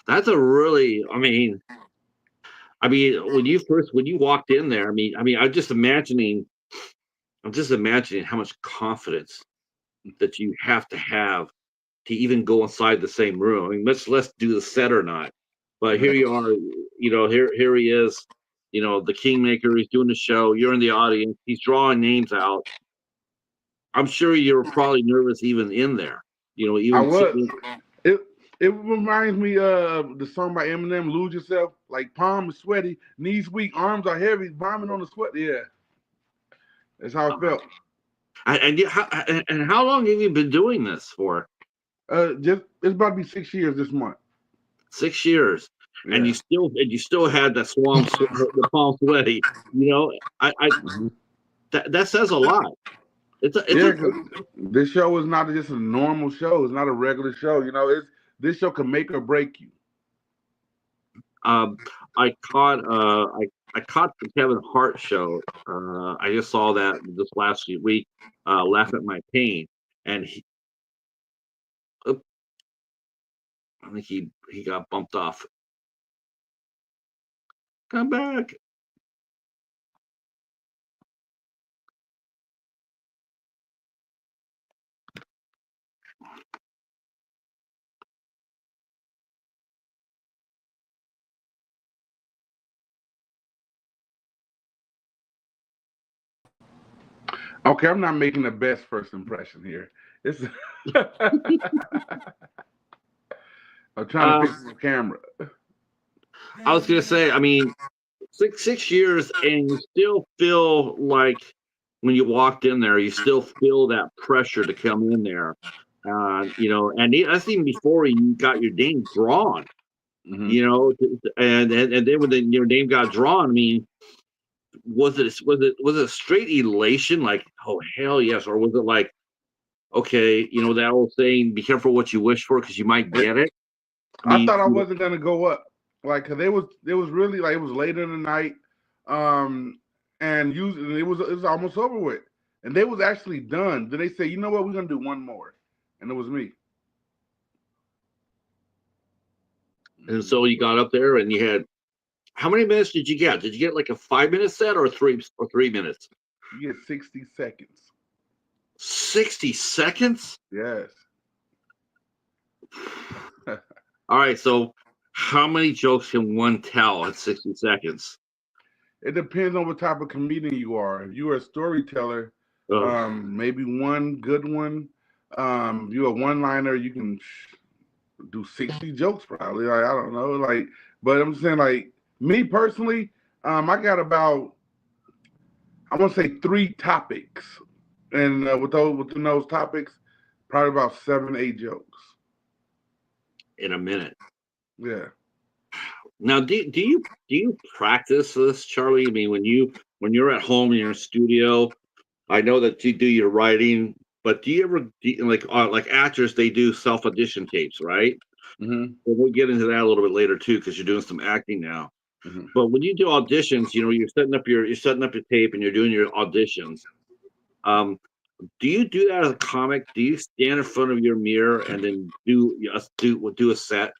That's a really, when you walked in there, I'm just imagining how much confidence that you have to even go inside the same room. I mean, let's do the set or not. But here you are, here he is, the kingmaker. He's doing the show. You're in the audience. He's drawing names out. I'm sure you're probably nervous even in there. I Even was. sitting. It it reminds me of the song by Eminem, "Lose Yourself." Like palms sweaty, knees weak, arms are heavy, vomit on the sweat. Yeah, that's how it felt. And how long have you been doing this for? Just it's about to be 6 years this month. 6 years, and Yeah. you still had that the palm sweaty. I Mhm. that says a lot. It's Yeah, a 'cause this show is not just a normal show. It's not a regular show. It's this show can make or break you. Um, I caught the Kevin Hart show. I just saw that this last week. Laugh at My Pain, and oop, I think he got bumped off. Come back. Okay, I'm not making the best first impression here. It's I'm trying to Um, fix the camera. I was gonna say, 6 years, and you still feel like when you walked in there, you still feel that pressure to come in there. That's even before you got your name drawn. Hmm. And then when your name got drawn, was it straight elation, like, oh hell yes, or was it like, okay, that old saying, be careful what you wish for because you might get it. I I mean, thought I wasn't gonna go up, like, cause it was really like it was late in the night, and usually it was almost over with, and they was actually done. Then they said, you know what, we're gonna do one more, and it was me. and so you got up there and you had, how many minutes did you get? Did you get like a 5 minute set or 3 minutes? You get 60 seconds. 60 seconds? Yes. All right, so how many jokes can one tell in 60 seconds? It depends on what type of comedian you are. If you're a storyteller, Oh, maybe one good one. If you're a one-liner, you can do 60 jokes probably. Like, I don't know. Like, but I'm saying, like, me personally, I got about, I want to say, 3 topics, and within those topics, probably about 7, 8 jokes. in a minute. Yeah. Now, do you practice this, Charlie? I mean, when you're at home in your studio, I know that you do your writing, but do you ever like actors? They do self audition tapes, right? Mm-hmm. And we'll get into that a little bit later too, because you're doing some acting now. Mm-hmm. But when you do auditions, you're setting up your tape and you're doing your auditions. Um, do you do that as a comic? Do you stand in front of your mirror and then do a set,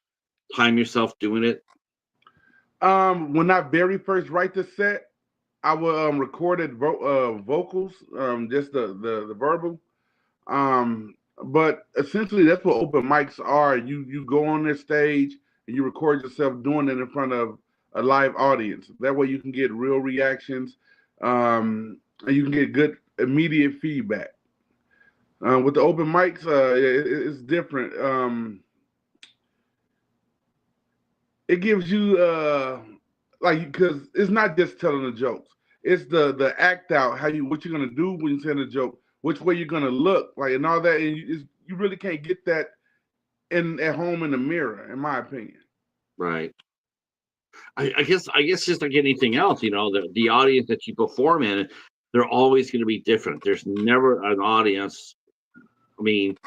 time yourself doing it? When I very first write the set, I will record vocals, just the verbal. But essentially, that's what open mics are. You go on this stage and you record yourself doing it in front of a live audience. That way, you can get real reactions, and you can get good immediate feedback. With the open mics, it's different. It gives you like, because it's not just telling the jokes. It's the act out, what you're gonna do when you tell a joke, which way you're gonna look, like, and all that. And you really can't get that at home in the mirror, in my opinion. Right. I guess just like anything else, the audience that you perform in, they're always going to be different. There's never an audience. I mean,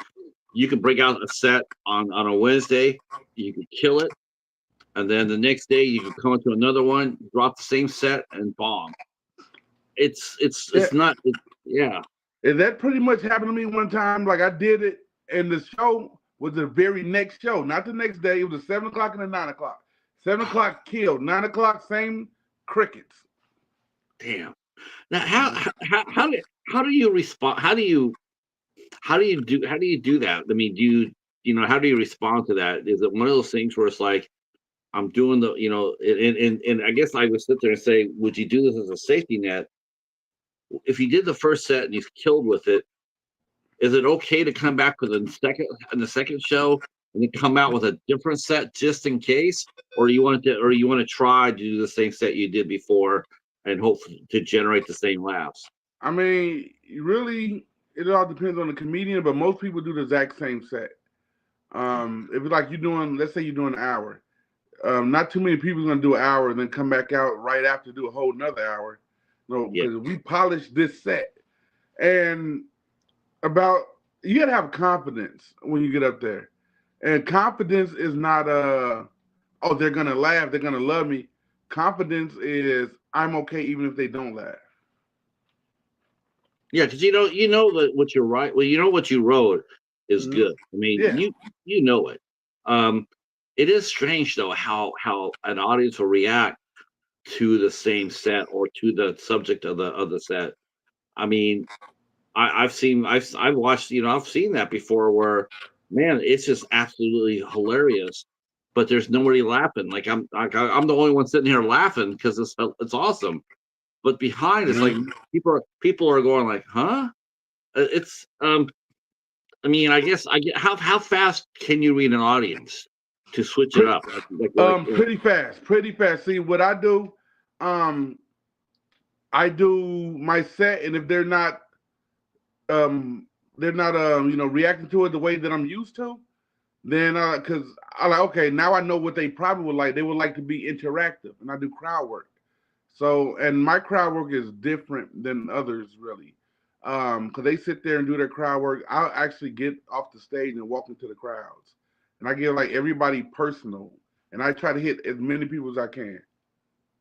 you can break out a set on a Wednesday, you could kill it, and then the next day you could come into another one, drop the same set, and bomb. It's it's Yeah, it's not. Yeah. and that pretty much happened to me one time. Like, I did it, and the show was the very next show, not the next day. It was the 7 o'clock and the 9 o'clock. 7 o'clock killed. 9 o'clock, same crickets. Damn. Now, how do you respond? How do you do that? I mean, how do you respond to that? Is it one of those things where it's like, I'm doing and I guess I would sit there and say, would you do this as a safety net? If you did the first set and you killed with it, is it okay to come back with the second show and then come out with a different set just in case, or you want to try to do the same set you did before and hope to generate the same laughs? I mean, really, it all depends on the comedian, but most people do the exact same set. If it's like you're doing, let's say you're doing an hour, not too many people are gonna do an hour and then come back out right after do a whole another hour. No, Yeah. because we polished this set, and about you gotta have confidence when you get up there, and confidence is not oh, they're gonna laugh, they're gonna love me. Confidence is, I'm okay even if they don't laugh. Yeah, because that what you write. Well, what you wrote is Mhm. good. I mean, Yeah. you know it. Um, it is strange though how an audience will react to the same set or to the subject of the set. I mean, I've watched, I've seen that before where, man, it's just absolutely hilarious, but there's nobody laughing. Like I'm the only one sitting here laughing because it's awesome. But behind it's like Mhm. people are going like, huh? It's I mean, I guess I get how fast can you read an audience to switch it Pretty, up? Like pretty fast, pretty fast. See what I do? Um, I do my set, and if um, they're not reacting to it the way that I'm used to, then because I like, okay, now I know what they probably would like. They would like to be interactive, and I do crowd work. So, and my crowd work is different than others, really, because they sit there and do their crowd work. I'll actually get off the stage and walk into the crowds, and I give like everybody personal, and I try to hit as many people as I can.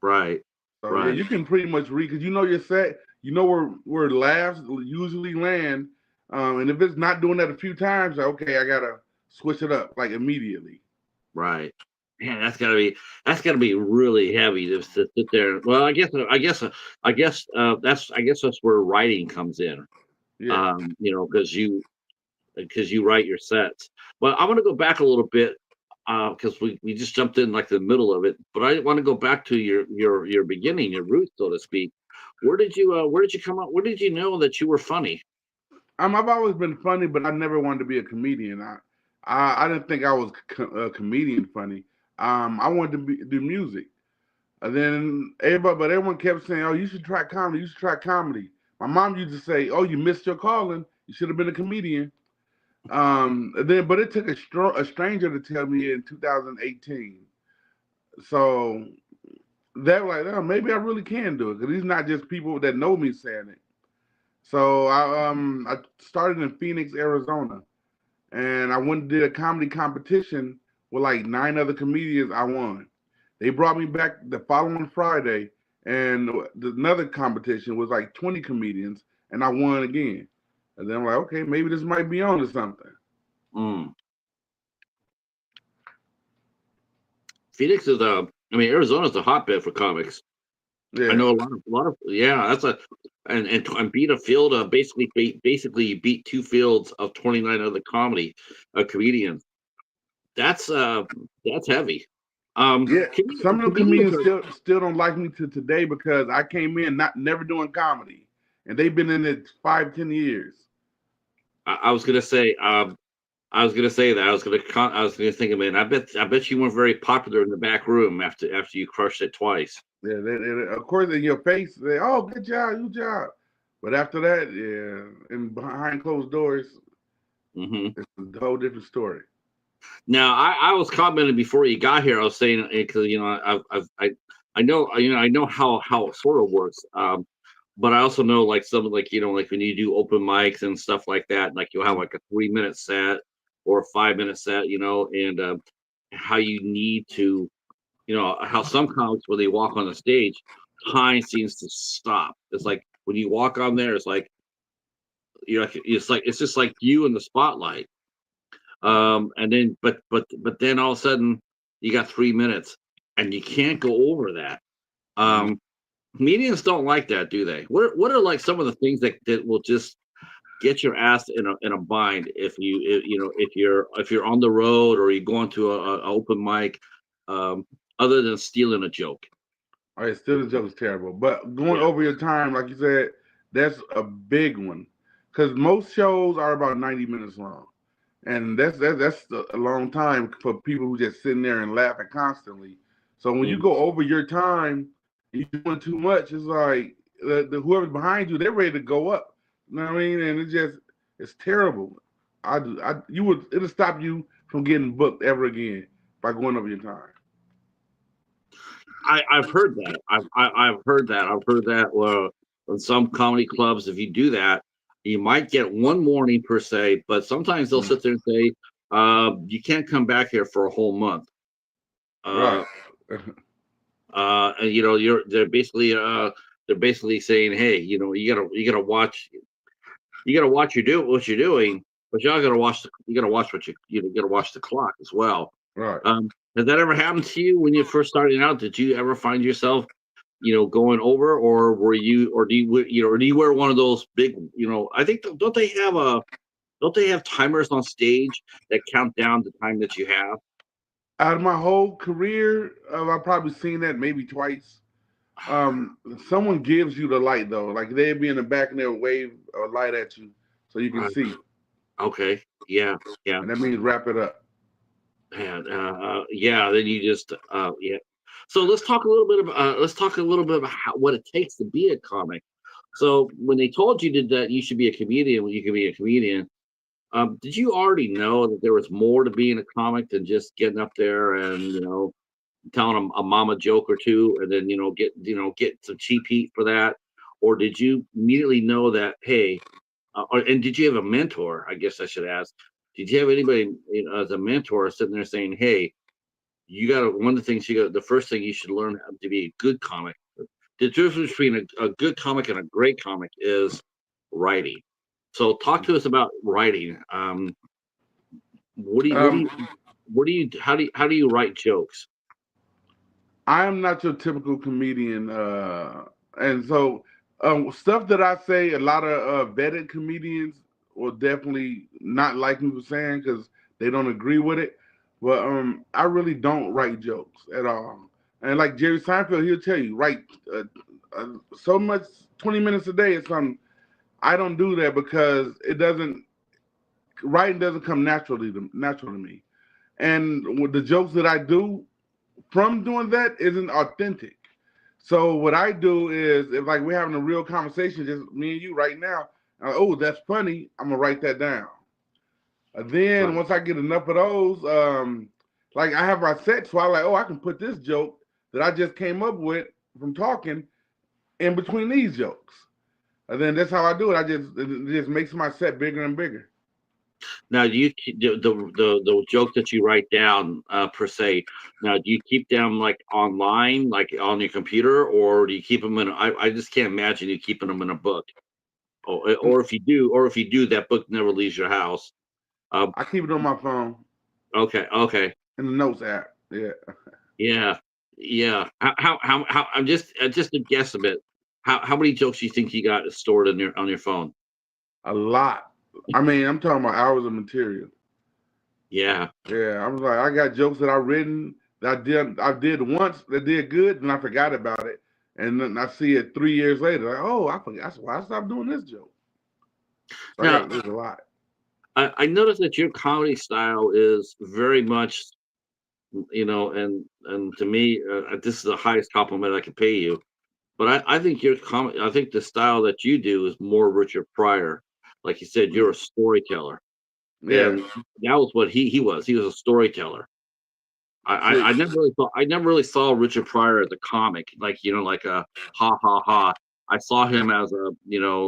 Right. So yeah, Right. you can pretty much read because you know your set, you know where laughs usually land, and if it's not doing that a few times, okay, I gotta switch it up like immediately. Right. Man, that's gotta be really heavy to sit there. Well, I guess that's where writing comes in. Yeah. Because you write your sets. But I want to go back a little bit because we just jumped in like the middle of it. But I want to go back to your beginning, your roots, so to speak. Where did you come up? Where did you know that you were funny? I've always been funny, but I never wanted to be a comedian. I didn't think I was a comedian funny. I wanted to do music. And then everyone kept saying, "Oh, you should try comedy. You should try comedy." My mom used to say, "Oh, you missed your calling. You should have been a comedian." But it took a stranger to tell me in 2018. So that like, oh, maybe I really can do it because these not just people that know me saying it. So I started in Phoenix, Arizona, and I went and did a comedy competition with like 9 other comedians. I won. They brought me back the following Friday, and another competition was like 20 comedians, and I won again. And then I'm like, okay, maybe this might be on to something. Mm. Phoenix is I mean, Arizona's a hotbed for comics. I Yeah, know a lot of yeah. That's a and beat a field of basically you beat two fields of 29 other comedians. That's uh that's heavy. yeah. Some of them Comedians comedians are. still don't like me to today because I came in not never doing comedy, and they've been in it 5, 10 years. I was gonna say. I was gonna say that. I was gonna think of it. I bet you weren't very popular in the back room after you crushed it twice. Yeah, of course, in your face, they, oh, good job, good job. But after that, yeah, and behind closed doors, Hmm. it's a whole different story. Now, I was commenting before you got here. I was saying because I know how it sort of works. But I also know like some like like when you do open mics and stuff like that, like you'll have like a 3 minute set or a 5 minute set, and how you need to, how some comics when they walk on the stage, time seems to stop. It's like when you walk on there, it's like it's just like you in the spotlight. And then but then all of a sudden you got 3 minutes and you can't go over that. Mhm. Um, Comedians don't like that, do they? What are like some of the things that will just get your ass in a bind if you're on the road or you go into a open mic, um, other than stealing a joke. All right, still the joke is terrible. But going Yeah. over your time, like you said, that's a big one. Because most shows are about 90 minutes long. And that's a long time for people who just sitting there and laughing constantly. So when you Mhm. go over your time, you're doing too much. It's like whoever's behind you, they're ready to go up. You know what I mean? And it's terrible. You would it'll stop you from getting booked ever again by going over your time. I've heard that. I've heard that. I've heard that. In some comedy clubs, if you do that, you might get one warning per se, but sometimes they'll Mm. sit there and say, "You can't come back here for a whole month." Right. Uh, and they're basically saying, "Hey, you gotta watch what you're doing, but you gotta watch you gotta watch the clock as well." Right. Has that ever happened to you when you first starting out? Did you ever find yourself, going over, or do you wear one of those big, I think don't they have timers on stage that count down the time that you have? Out of my whole career, I've probably seen that maybe twice. Someone gives you the light though, like they'd be in the back and they'll wave a light at you so you can Right. see, Okay. Yeah. Yeah. and that means wrap it up. Yeah. Then you just yeah. So let's talk a little bit about what it takes to be a comic. So when they told you that you should be a comedian, when you can be a comedian, did you already know that there was more to being a comic than just getting up there and telling a mama joke or two, and then get some cheap heat for that, or did you immediately know that, hey, and did you have a mentor? I guess I should ask. Did you have anybody, as a mentor sitting there saying, "Hey, you got to one of the things you got the first thing you should learn to be a good comic. The difference between a good comic and a great comic is writing. So talk to us about writing. What do you what do Um, you what do you how do you write jokes? I am not your typical comedian, and so stuff that I say, a lot of vetted comedians will definitely not like me for saying because they don't agree with it. But I really don't write jokes at all. And like Jerry Seinfeld, he'll tell you, write uh, so much, 20 minutes a day or something. I don't do that because it doesn't. Writing doesn't come natural to me. And with the jokes that I do from doing that isn't authentic. So what I do is, if like we're having a real conversation, just me and you right now, oh, that's funny. I'm gonna write that down. Then Right. once I get enough of those, like I have my set, so I like, oh, I can put this joke that I just came up with from talking in between these jokes. And then that's how I do it. It just makes my set bigger and bigger. Now, do you the jokes that you write down, per se? Now, do you keep them like online, like on your computer, or do you keep them in? I just can't imagine you keeping them in a book. Or if you do, that book never leaves your house. Uh, I keep it on my phone okay, okay, in the notes app. Yeah, yeah, yeah. How I'm just a guess a bit. How many jokes do you think you got stored on your phone? a lot. I mean, I'm talking about hours of material. Yeah. Yeah, I was like, I got jokes that I written that I did once that did good, and I forgot about it, and then I see it 3 years later, like, oh, I forgot. That's why I stopped doing this joke. So I Now, got there's a lot. I noticed that your comedy style is very much, and to me, this is the highest compliment I can pay you. But I think I think the style that you do is more Richard Pryor. Like you said, you're a storyteller, Yeah, and that was what he was. He was a storyteller. see, I never really saw Richard Pryor as a comic, like like a ha ha ha. I saw him as a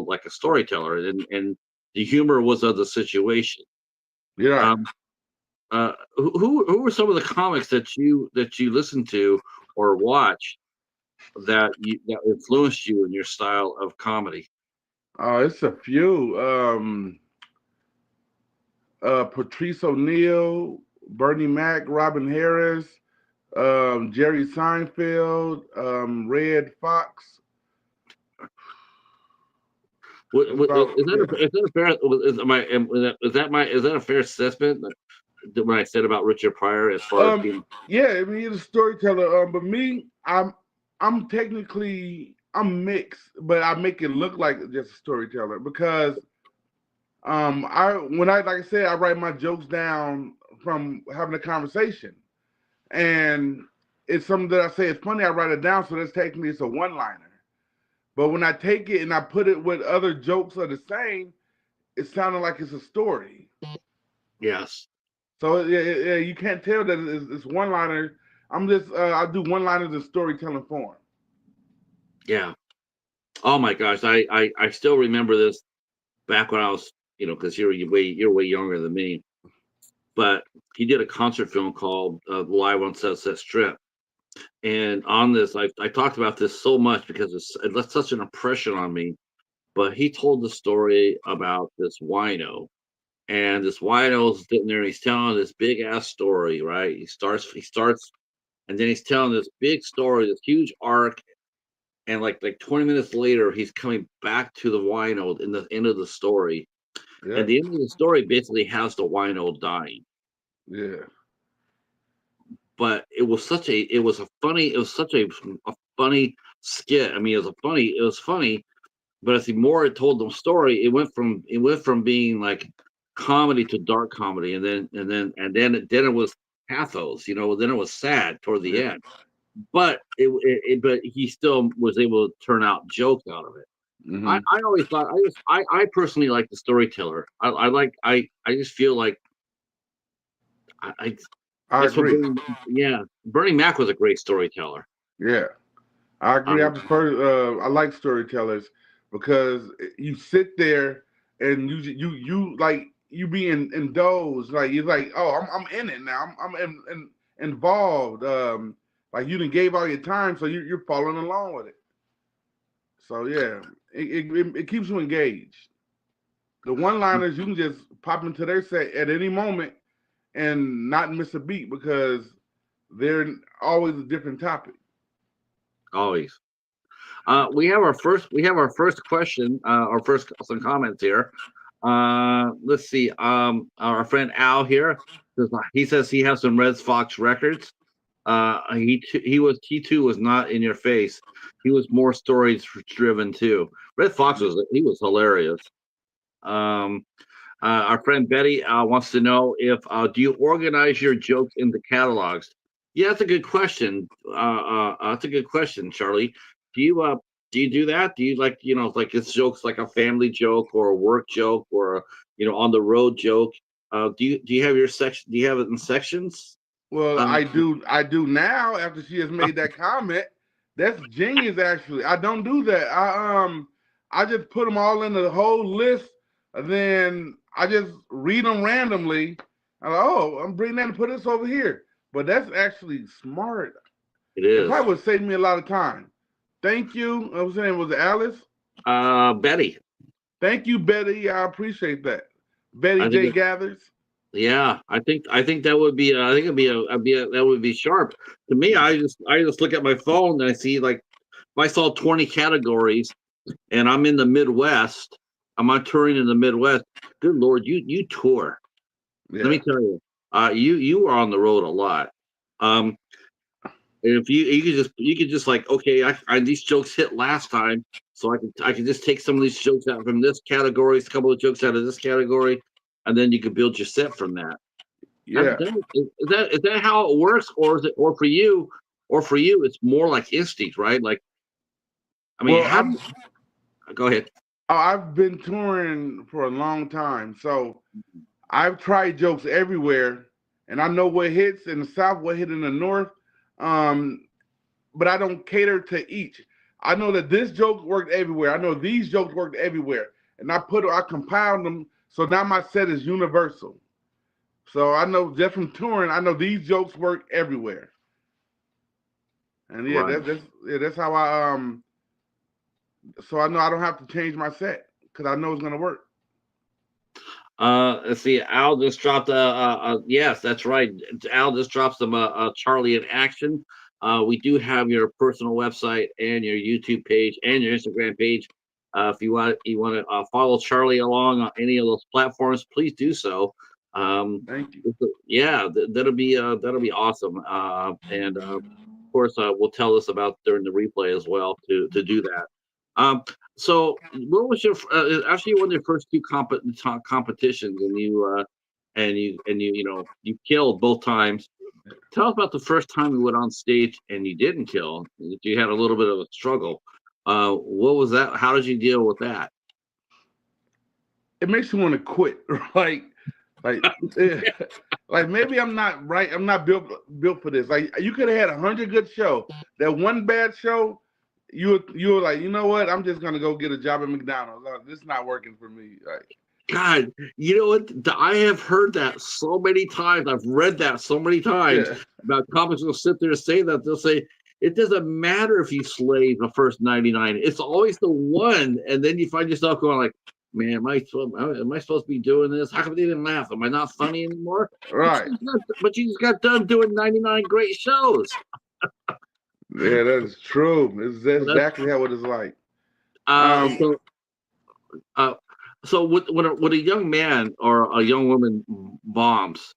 like a storyteller, and the humor was of the situation. you're right. Um, who were some of the comics that you listen to or watch that influenced you in your style of comedy? It's a few. Patrice O'Neill, Bernie Mac, Robin Harris, Jerry Seinfeld, Red Fox. That's about yeah. Is that a fair is that a fair assessment that when I said about Richard Pryor as far as being Yeah, I mean he's a storyteller. But me, I'm technically I'm mixed, but I make it look like just a storyteller because I when I like I said I write my jokes down from having a conversation, and it's something that I say it's funny. I write it down, so that's technically it's a one liner. But when I take it and I put it with other jokes of the same, it sounded like it's a story. yes, So yeah, you can't tell that it's one liner. I'm just I do one liners in storytelling form. yeah. Oh my gosh, I still remember this back when I was because you're way younger than me, but he did a concert film called Live on Sunset Strip. And on this, I talked about this so much because it left such an impression on me. But he told the story about this wino, and this wino's sitting there, and he's telling this big ass story, right? He starts, and then he's telling this big story, this huge arc, and like 20 minutes later, he's coming back to the wino in the end of the story, and Yeah, the end of the story basically has the wino dying. yeah, But it was such a funny skit. I mean, it was funny, but as the more it told the story, it went from being like comedy to dark comedy, then it was pathos, then it was sad toward the yeah. end. But but he still was able to turn out jokes out of it. Hmm. I always thought I personally like the storyteller. I just feel like I I That's what agree. Bernie Mac was a great storyteller. Yeah, I agree. I Um, prefer. I like storytellers because you sit there and you like you be indulged. Like you're like, oh, I'm in it now. Involved. Like you done gave all your time, so you're following along with it. So yeah, it keeps you engaged. The one-liners you can just pop into their set at any moment and not miss a beat because they're always a different topic. always. We have our first question, our first some comments here. Let's see. Our friend Al here he says he has some Red Fox records. He too was not in your face. He was more stories driven too. Red Fox was hilarious. Um, our friend Betty wants to know if do you organize your jokes into catalogs? Yeah, that's a good question. That's a good question, Charlie. Do you uh do you do that? Do you like like this joke's like a family joke or a work joke or on the road joke? Do you have your section? Do you have it in sections? Well, Um, I do now after she has made that comment. That's genius actually. I don't do that. I just put them all in the whole list and then I just read them randomly. I'm like, oh, I'm bringing that and put this over here. But that's actually smart. it It is. probably would save me a lot of time. Thank you. I was saying, was it Alice? Betty. Thank you, Betty. I appreciate that. Betty I think J. Gathers. Yeah, I think that would be I think that would be sharp. To me, I just look at my phone and I see like if I saw 20 categories and I'm in the Midwest, I'm on touring in the Midwest. Good Lord, you tour. Let me Yeah. tell you, you are on the road a lot. Um, and if you could just like okay, these jokes hit last time, so I can just take some of these jokes out from this category, a couple of jokes out of this category, and then you can build your set from that. Yeah. Is that how it works, or is it, or for you, it's more like instinct, right? Like, I mean, Well, how do go ahead. I've been touring for a long time, so I've tried jokes everywhere, and I know what hits in the South, what hit in the North. Um, but I don't cater to each. I know that this joke worked everywhere. I know these jokes worked everywhere, and I compiled them, so now my set is universal. So I know just from touring, I know these jokes work everywhere, and yeah, Right. that's how I. So I know I don't have to change my set because I know it's gonna work. Let's see. Al just dropped yes, that's right. Al just dropped some Charlie in action. We do have your personal website and your YouTube page and your Instagram page. If you want to follow Charlie along on any of those platforms, please do so. Thank you. Yeah, that'll be awesome. And of course, we'll tell us about during the replay as well to do that. Um, so, what was your after you won your first two competitions and you killed both times? Tell us about the first time you went on stage and you didn't kill. You had a little bit of a struggle. What was that? How did you deal with that? It makes you want to quit, right? Like, eh, like maybe I'm not right. I'm not built for this. Like you could have had 100 good show. That one bad show, you were like, you know what? I'm just gonna go get a job at McDonald's. This is not working for me. Like, God, you know what? I have heard that so many times. I've read that so many times yeah, about comics will sit there and say that. They'll say, it doesn't matter if you slay the first 99. It's always the one. And then you find yourself going like, man, am I supposed to be doing this? How come they didn't laugh? Am I not funny anymore? right. But you just got done doing 99 great shows. Yeah, that's true. That's So that's exactly how it is like. uh Um, so uh so when a young man or a young woman bombs,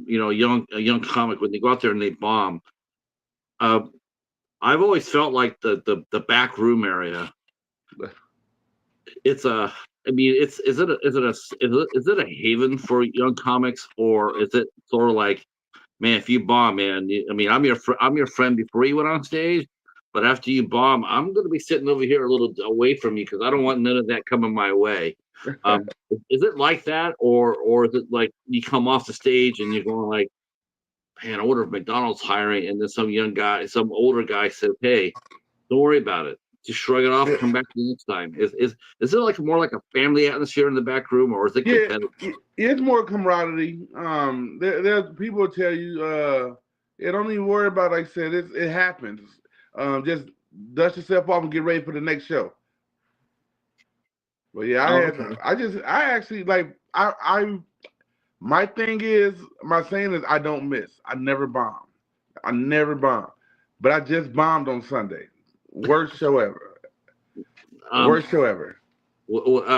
a young comic, when they go out there and they bomb, uh, I've always felt like the back room area. It's a, I mean, is it a haven for young comics, or is it sort of like, man, if you bomb, man, I mean, I'm your friend before you went on stage, but after you bomb, I'm gonna be sitting over here a little away from you because I don't want none of that coming my way. Is it like that, or is it like you come off the stage and you're going like, man, I wonder if McDonald's hiring, and then some young guy, some older guy said, "Hey, don't worry about it. Just shrug it off. Yeah, Come back the next time." Is it like more like a family atmosphere in the back room, or is it yeah, competitive? it's more camaraderie. There's people will tell you, yeah, don't even worry about it. Like I said, it happens. Just dust yourself off and get ready for the next show. But yeah, Oh, okay. I actually like, my thing is, my saying is, I don't miss. I never bomb. I never bomb. But I just bombed on Sunday. Worst show ever. Um, Worst show ever.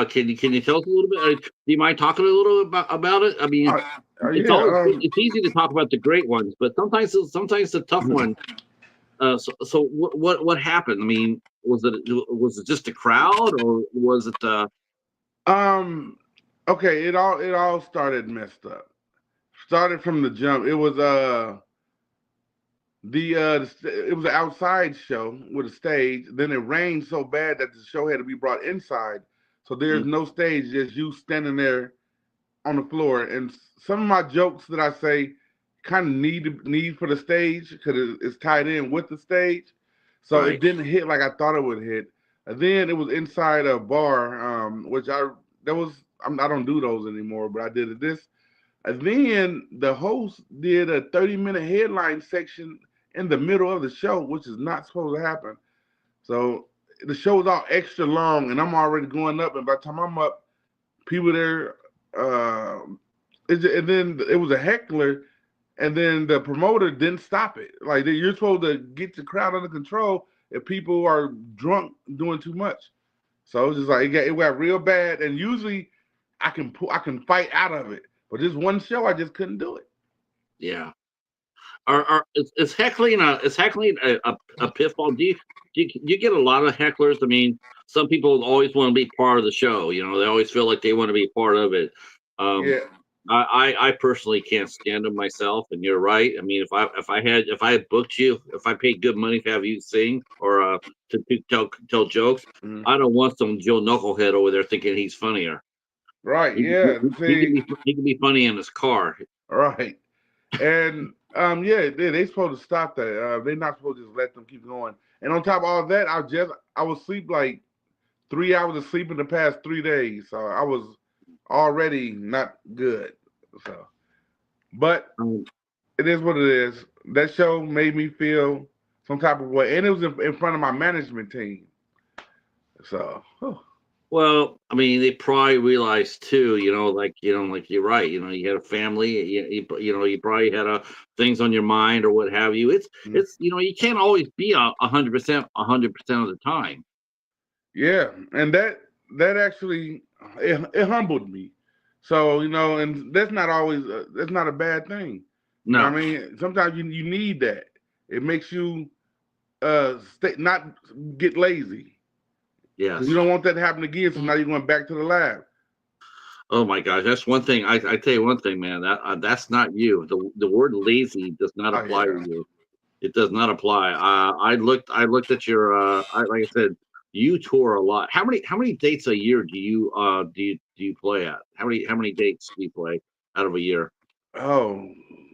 can you tell us a little bit? Do you mind talking a little about it? I mean, Uh, it's yeah. always it's easy to talk about the great ones, but sometimes the tough ones. So what happened? I mean, was it just the crowd, or was it the Um. Okay. It all started messed up. Started from the jump. It was it was an outside show with a stage. Then it rained so bad that the show had to be brought inside. So there's mm, no stage, just you standing there on the floor. And some of my jokes that I say kind of need for the stage because it's tied in with the stage. So it right? didn't hit like I thought it would hit. And then it was inside a bar, which I don't do those anymore, but I did it this. And then the host did a 30-minute headline section in the middle of the show, which is not supposed to happen. So the show's all extra long, and I'm already going up. And by the time I'm up, people there, uh, and then it was a heckler, and then the promoter didn't stop it. Like you're supposed to get the crowd under control if people are drunk doing too much. So it was just like it got real bad, and usually I can fight out of it, but this one show I just couldn't do it. Yeah. Is heckling a pitfall? Do you get a lot of hecklers? I mean, some people always want to be part of the show. You know, they always feel like they want to be part of it. Um, Yeah. I personally can't stand them myself, and you're right. I mean, if I had booked you, if I paid good money to have you sing or to tell jokes, Mhm. I don't want some Joe Knucklehead over there thinking he's funnier. Right. Yeah. See. He can be funny in his car. Right. And yeah, they supposed to stop that. They're not supposed to just let them keep going. And on top of all that, I was sleep like 3 hours of sleep in the past 3 days, so I was already not good. So, but Um, it is what it is. That show made me feel some type of way, and it was in front of my management team. So, whew. Well, I mean, they probably realized too, like you're right. You had a family. You probably had things on your mind or what have you. It's you can't always be 100% of the time. Yeah, and that actually it humbled me. So and that's not a bad thing. I No, mean, sometimes you need that. It makes you stay not get lazy because you yes. don't want that to happen again. So now you're going back to the lab. Oh my gosh, that's one thing. I tell you one thing, man. That's not you. The word lazy does not Oh apply to yeah. you. It does not apply. I looked at your like I said, you tour a lot. How many dates a year do you play at? How many dates do you play out of a year? Oh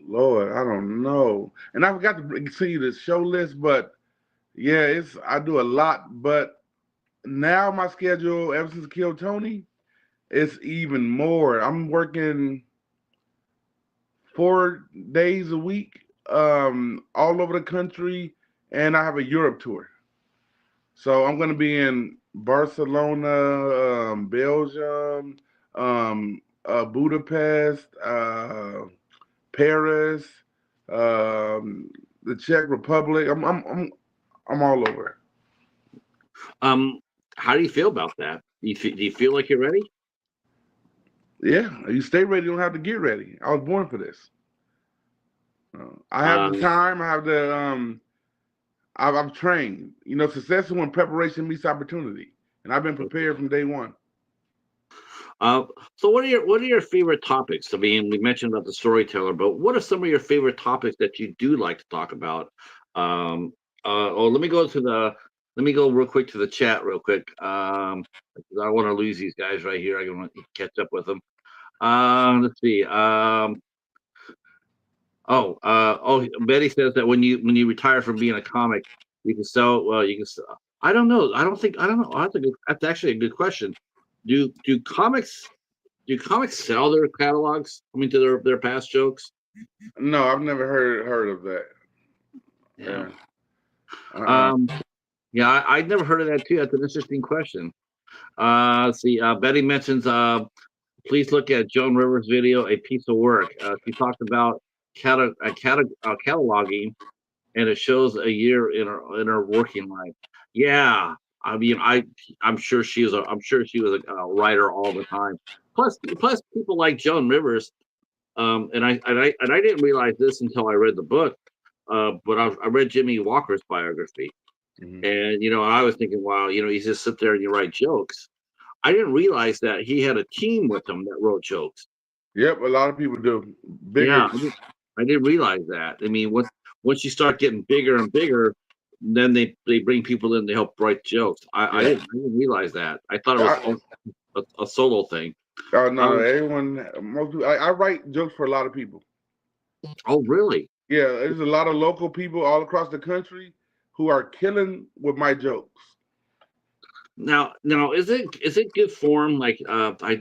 Lord, I don't know. And I forgot to send you the show list, but yeah, it's I do a lot. But now my schedule ever since Kill Tony, it's even more. I'm working 4 days a week, all over the country, and I have a Europe tour. So I'm going to be in Barcelona, Belgium, Budapest, Paris, um, the Czech Republic. I'm all over. Um, how do you feel about that? Do you feel like you're ready? Yeah, you stay ready. You don't have to get ready. I was born for this. I have the Um, time. I have the I'm trained. Success is when preparation meets opportunity, and I've been prepared from day one. uh, so what are your favorite topics? I mean, we mentioned about the storyteller, but what are some of your favorite topics that you do like to talk about? Um, let me go real quick to the chat real quick. Because I don't want to lose these guys right here. I want to catch up with them. Let's see. Betty says that when you retire from being a comic, you can sell. Well, you can. I don't know. I don't know. That's actually a good question. Do do comics do comics sell their catalogs? I mean, to their past jokes. No, I've never heard of that. Yeah. Yeah. Uh-uh. Um. Yeah. I'd never heard of that too. That's an interesting question. Let's see. Betty mentions. Please look at Joan Rivers' video, "A Piece of Work." She talked about cataloging, and it shows a year in her working life. Yeah, I mean, I'm sure she was a writer all the time. Plus, people like Joan Rivers, and I didn't realize this until I read the book. But I read Jimmy Walker's biography, Mhm. and I was thinking, wow, you just sit there and you write jokes. I didn't realize that he had a team with him that wrote jokes. Yep, a lot of people do. Yeah, Bigger. I didn't realize that. I mean, once you start getting bigger and bigger, then they bring people in to help write jokes. Yeah. I didn't realize that. I thought it was I, a solo thing. oh no, Um, everyone. Most people, I write jokes for a lot of people. oh, really? Yeah, there's a lot of local people all across the country who are killing with my jokes. Now, is it good form? Like,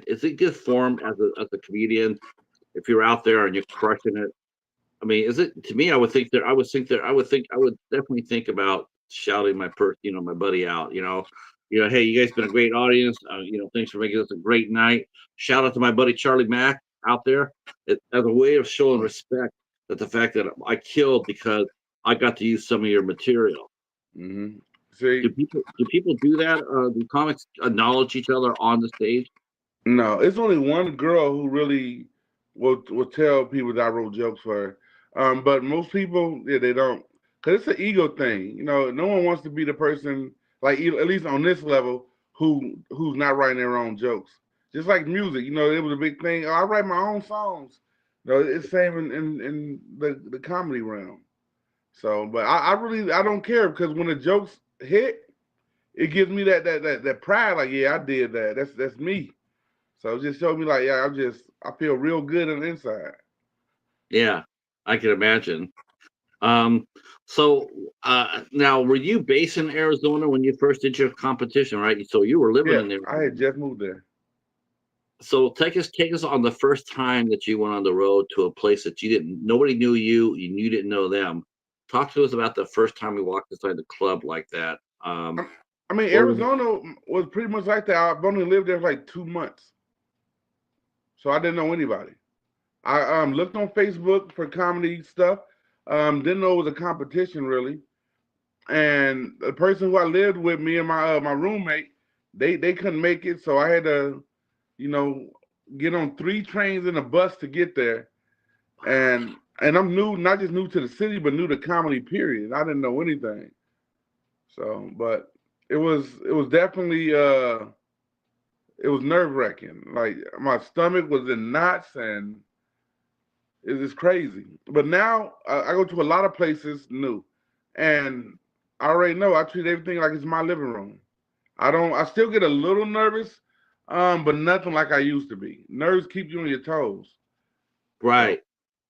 is it good form as a comedian if you're out there and you're crushing it? I mean, is it to me? I would definitely think about shouting my buddy out. Hey, you guys been a great audience. Thanks for making this a great night. Shout out to my buddy Charlie Mac out there as a way of showing respect that the fact that I killed because I got to use some of your material. Hmm. See, Do people do that? Do comics acknowledge each other on the stage? no, it's only one girl who really will tell people that I wrote jokes for her. But most people, yeah, they don't, because it's an ego thing. No one wants to be the person, like at least on this level, who's not writing their own jokes. Just like music, it was a big thing. Oh, I write my own songs. No, it's same in the comedy realm. So, but I really I don't care because when the jokes hit, it gives me that pride. Like, yeah, I did that. That's me. So it just showed me like, yeah, I feel real good on the inside. Yeah, I can imagine. Um, so now, were you based in Arizona when you first did your competition, right? So you were living Yeah, in I had Arizona. just moved there. So take us on the first time that you went on the road to a place that nobody knew you, and you didn't know them. Talk to us about the first time we walked inside the club like that. I, I mean, What was, Arizona was pretty much like that. I've only lived there for like 2 months, so I didn't know anybody. I looked on Facebook for comedy stuff. Didn't know it was a competition really. And the person who I lived with, me and my roommate, they couldn't make it, so I had to, you know, get on 3 trains and a bus to get there. And I'm new, not just new to the city, but new to comedy. Period. I didn't know anything. So, but it was definitely it was nerve wracking. Like my stomach was in knots, and it was crazy. But now I go to a lot of places new, and I already know I treat everything like it's my living room. I don't. I still get a little nervous, but nothing like I used to be. Nerves keep you on your toes. So right,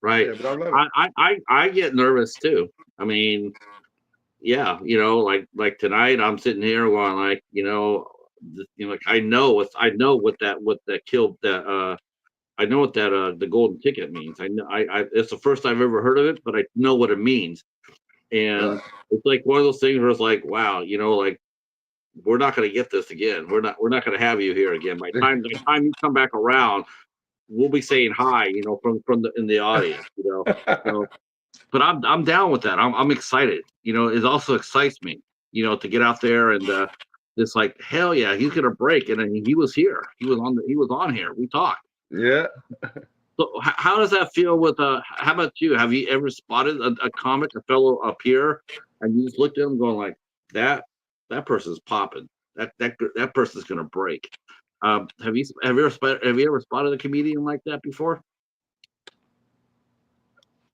right. yeah, but I love it. I get nervous too. I mean, yeah, like tonight I'm sitting here going like, like I know what that killed that I know what that the golden ticket means. I know I it's the first I've ever heard of it, but I know what it means. And it's like one of those things where it's like, wow, like we're not going to get this again. We're not going to have you here again. By the time you come back around, we'll be saying hi, from the in the audience. So, but I'm down with that. I'm excited. It also excites me, to get out there and it's like hell yeah, he's gonna break. And then he was here. He was on here. We talked. Yeah. So how does that feel with how about you? Have you ever spotted a comic, a fellow up here, and you just looked at him going like that person's popping. That person's gonna break. Have you ever spotted a comedian like that before?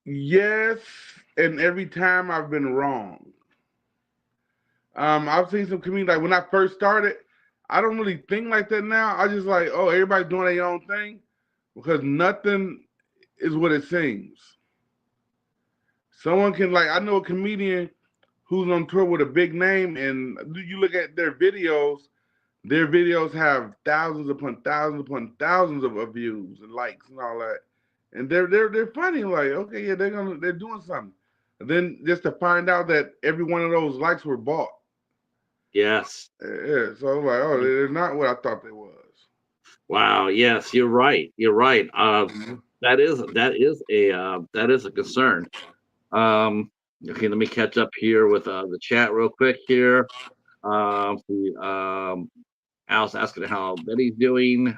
Yes, and every time I've been wrong. I've seen some comedians like when I first started. I don't really think like that now. I just like, oh, everybody's doing their own thing because nothing is what it seems. Someone can like I know a comedian who's on tour with a big name, and you look at their videos. Their videos have thousands upon thousands of views and likes and all that, and they're funny. Like, okay, yeah, they're doing something. And then just to find out that every one of those likes were bought. Yes. Yeah, so I was like, oh, they're not what I thought they was. Wow. Yes, you're right. You're right. Mhm. That is a concern. Um, okay, let me catch up here with the chat real quick here. The Al's asking how Betty's doing.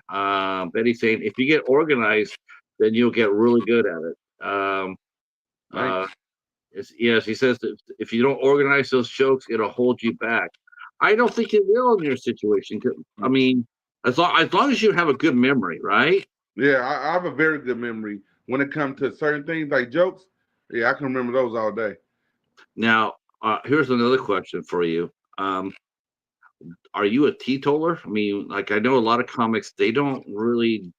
Betty's saying if you get organized, then you'll get really good at it. Uh, Thanks. yeah, she says that if you don't organize those jokes, it'll hold you back. I don't think it will in your situation. I mean, as long as you have a good memory, right? Yeah, I have a very good memory when it comes to certain things like jokes. Yeah, I can remember those all day. Now, here's another question for you. Um, are you a teetotaler? I mean, like I know a lot of comics, they don't really,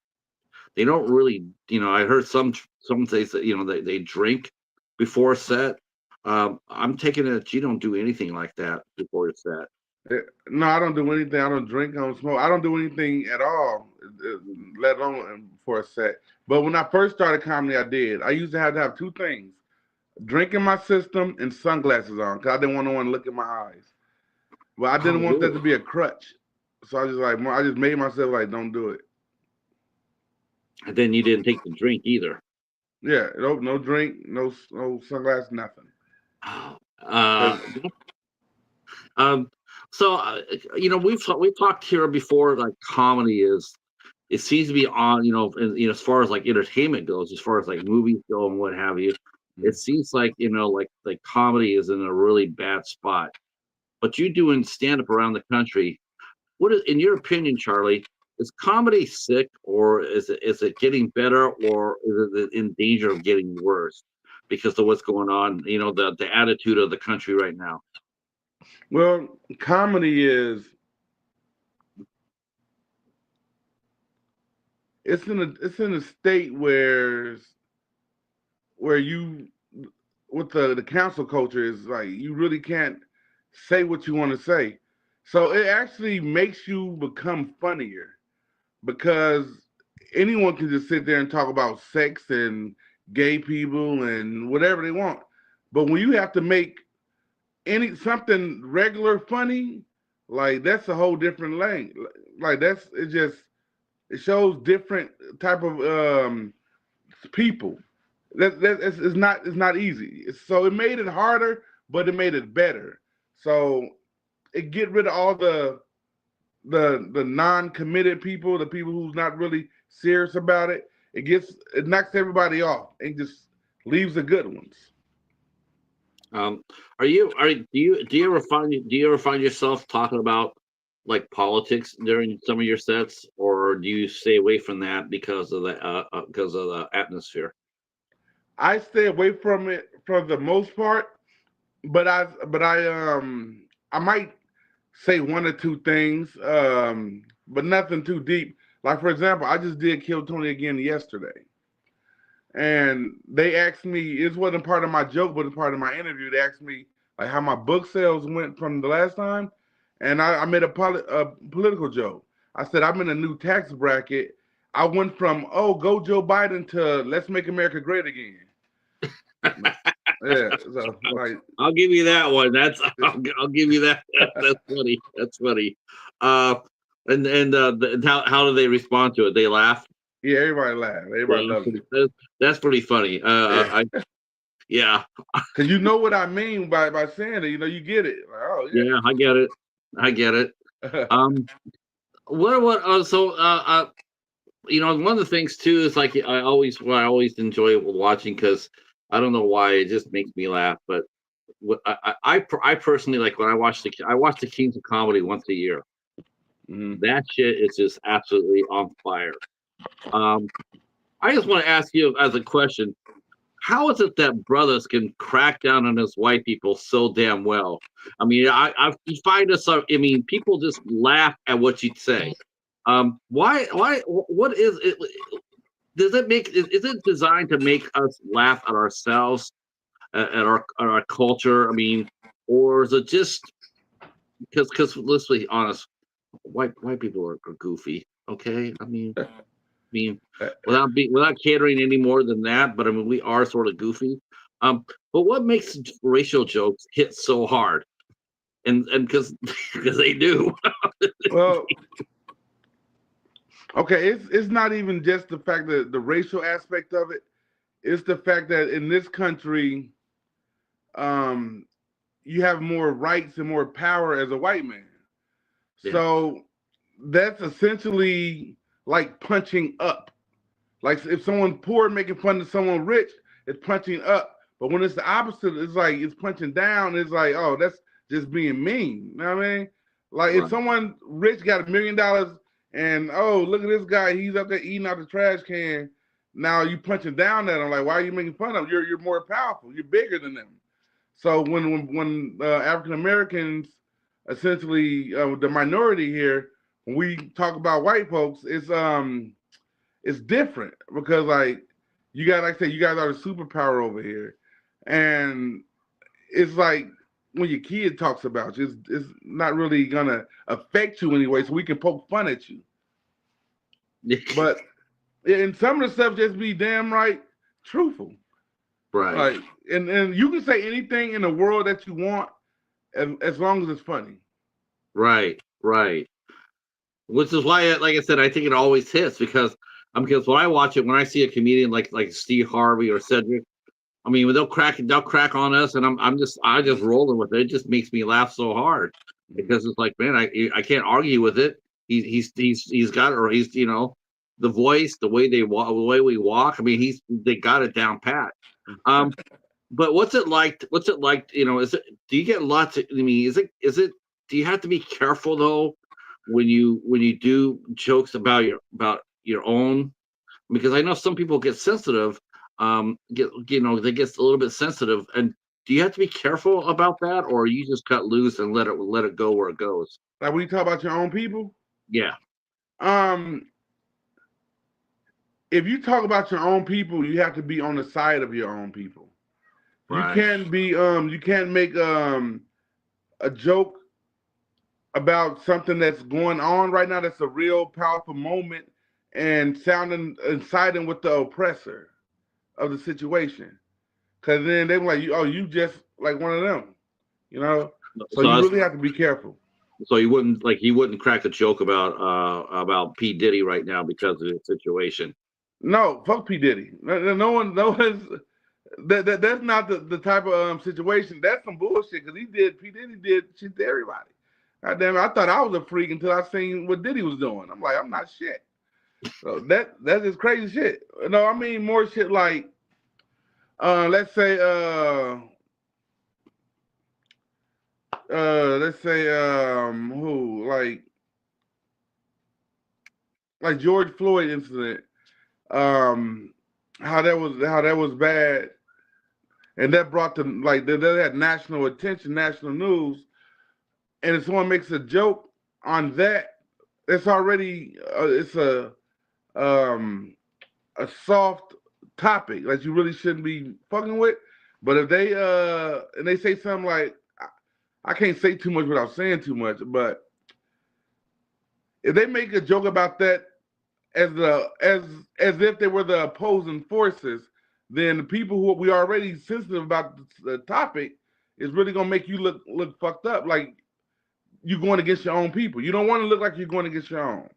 I heard some say that they drink before a set. I'm taking it that you don't do anything like that before a set. No, I don't do anything. I don't drink. I don't smoke. I don't do anything at all, let alone for a set. But when I first started comedy, I did. I used to have two things: drink in my system and sunglasses on, because I didn't want no one to look in my eyes. But I Oh, didn't want that really? to be a crutch. So I just made myself like, don't do it. And then you didn't take the drink either. Yeah, no drink, no sunglasses, nothing. Oh, 'Cause um, so we've talked here before. Like comedy it seems to be on as far as like entertainment goes, as far as like movies go and what have you. It seems like like comedy is in a really bad spot. But you doing stand up around the country, what is, in your opinion, Charlie? Is comedy sick, or is it getting better, or is it in danger of getting worse because of what's going on? The attitude of the country right now. well, comedy is it's in a state where you with the council culture is like you really can't say what you want to say. So it actually makes you become funnier because anyone can just sit there and talk about sex and gay people and whatever they want. But when you have to make any something regular funny, like that's a whole different lane. Like it shows different type of people. It's not easy. So it made it harder, but it made it better. So it get rid of all the non-committed people, the people who's not really serious about it. It knocks everybody off and just leaves the good ones. Um, do you ever find yourself talking about like politics during some of your sets, or do you stay away from that because of the atmosphere? I stay away from it for the most part, I might say one or two things, but nothing too deep. Like for example, I just did Kill Tony again yesterday, and they asked me. It wasn't part of my joke, but it's part of my interview. They asked me like how my book sales went from the last time, and I made a political joke. I said I'm in a new tax bracket. I went from go Joe Biden to let's make America great again. Yeah, so like I'll give you that one. I'll give you that. That's funny. That's funny. Uh, and how do they respond to it? They laugh. yeah, everybody laughed. Yeah, Everybody loves it. that's pretty funny. Yeah, Yeah, because you know what I mean by saying it. You know, you get it. Like, oh yeah, I get it. I get it. yeah. Um, what one of the things too is like what I always enjoy watching, because I don't know why, it just makes me laugh. But I personally, like when I watch the Kings of Comedy once a year. Mhm. That shit is just absolutely on fire. Um, I just want to ask you as a question: how is it that brothers can crack down on us white people so damn well? I mean, you find us. I mean, people just laugh at what you say. What is it? Does it make? Is it designed to make us laugh at ourselves? at our culture? I mean, or is it just because let's be honest, white people are goofy. Okay, I mean, without catering any more than that, but I mean, we are sort of goofy. But what makes racial jokes hit so hard? And because because they do. Well, okay, it's not even just the fact that the racial aspect of it. It's the fact that in this country, um, you have more rights and more power as a white man. Yeah, So that's essentially like punching up. Like if someone poor making fun of someone rich, it's punching up. But when it's the opposite, it's like it's punching down. It's like, oh, that's just being mean. You know what I mean? Like if right. someone rich got $1 million and oh, look at this guy, he's up there eating out the trash can. Now you punching down at him. Like, why are you making fun of him? You're more powerful. You're bigger than them. So when African Americans, essentially the minority here, when we talk about white folks, it's different because like you got like I said, you guys are the superpower over here, and it's like when your kid talks about you, it's not really gonna affect you anyway. So we can poke fun at you, but in some of the stuff, just be damn right truthful. Right, Like and you can say anything in the world that you want as long as it's funny. right. Which is why, like I said, I think it always hits because when I watch it, when I see a comedian like Steve Harvey or Cedric, I mean, when they'll crack on us, and I just rolling with it. It just makes me laugh so hard because it's like, man, I can't argue with it. He's got it, or he's the voice, the way the way we walk. I mean, they got it down pat. Um, but what's it like? What's it like? Do you get lots of? I mean, is it? Do you have to be careful though when you do jokes about your own? Because I know some people get sensitive. They get a little bit sensitive. And do you have to be careful about that, or you just cut loose and let it go where it goes? Like when you talk about your own people, Yeah, um, if you talk about your own people, you have to be on the side of your own people. right. You can't make a joke about something that's going on right now that's a real powerful moment and sounding and siding with the oppressor of the situation. Cause then they're like, oh, you just like one of them, you know? So So you I was, really have to be careful. so you wouldn't crack a joke about P Diddy right now because of the situation. No, fuck P. Diddy. No one's that's not the type of situation. That's some bullshit because P. Diddy did shit to everybody. God damn it, I thought I was a freak until I seen what Diddy was doing. I'm like, I'm not shit. So that's just crazy shit. No, I mean more shit like let's say who like George Floyd incident, um how that was bad, and that brought them like they had national attention, national news, and if someone makes a joke on that, it's already it's um a soft topic like you really shouldn't be fucking with. But if they and they say something like I can't say too much without saying too much, but if they make a joke about that as if they were the opposing forces, then the people who we already sensitive about the topic is really gonna make you look fucked up, like you going against your own people. You don't want to look like you're going against your own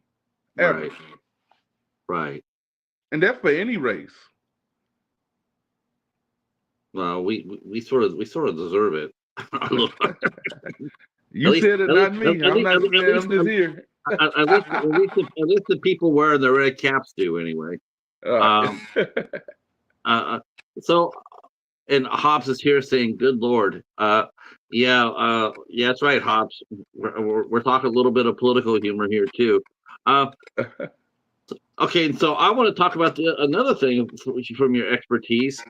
ever, Right, right. and that's for any race. Well, we sort of deserve it. at least, You said it, at least, not at me. I'm least, not at saying. least, I'm just here. at least the people wearing the red caps do anyway. All Um, right. uh, so and Hobbs is here saying, "Good Lord, yeah, that's right, Hobbs. We're talking a little bit of political humor here too." Uh, okay, and so I want to talk about another thing from your expertise.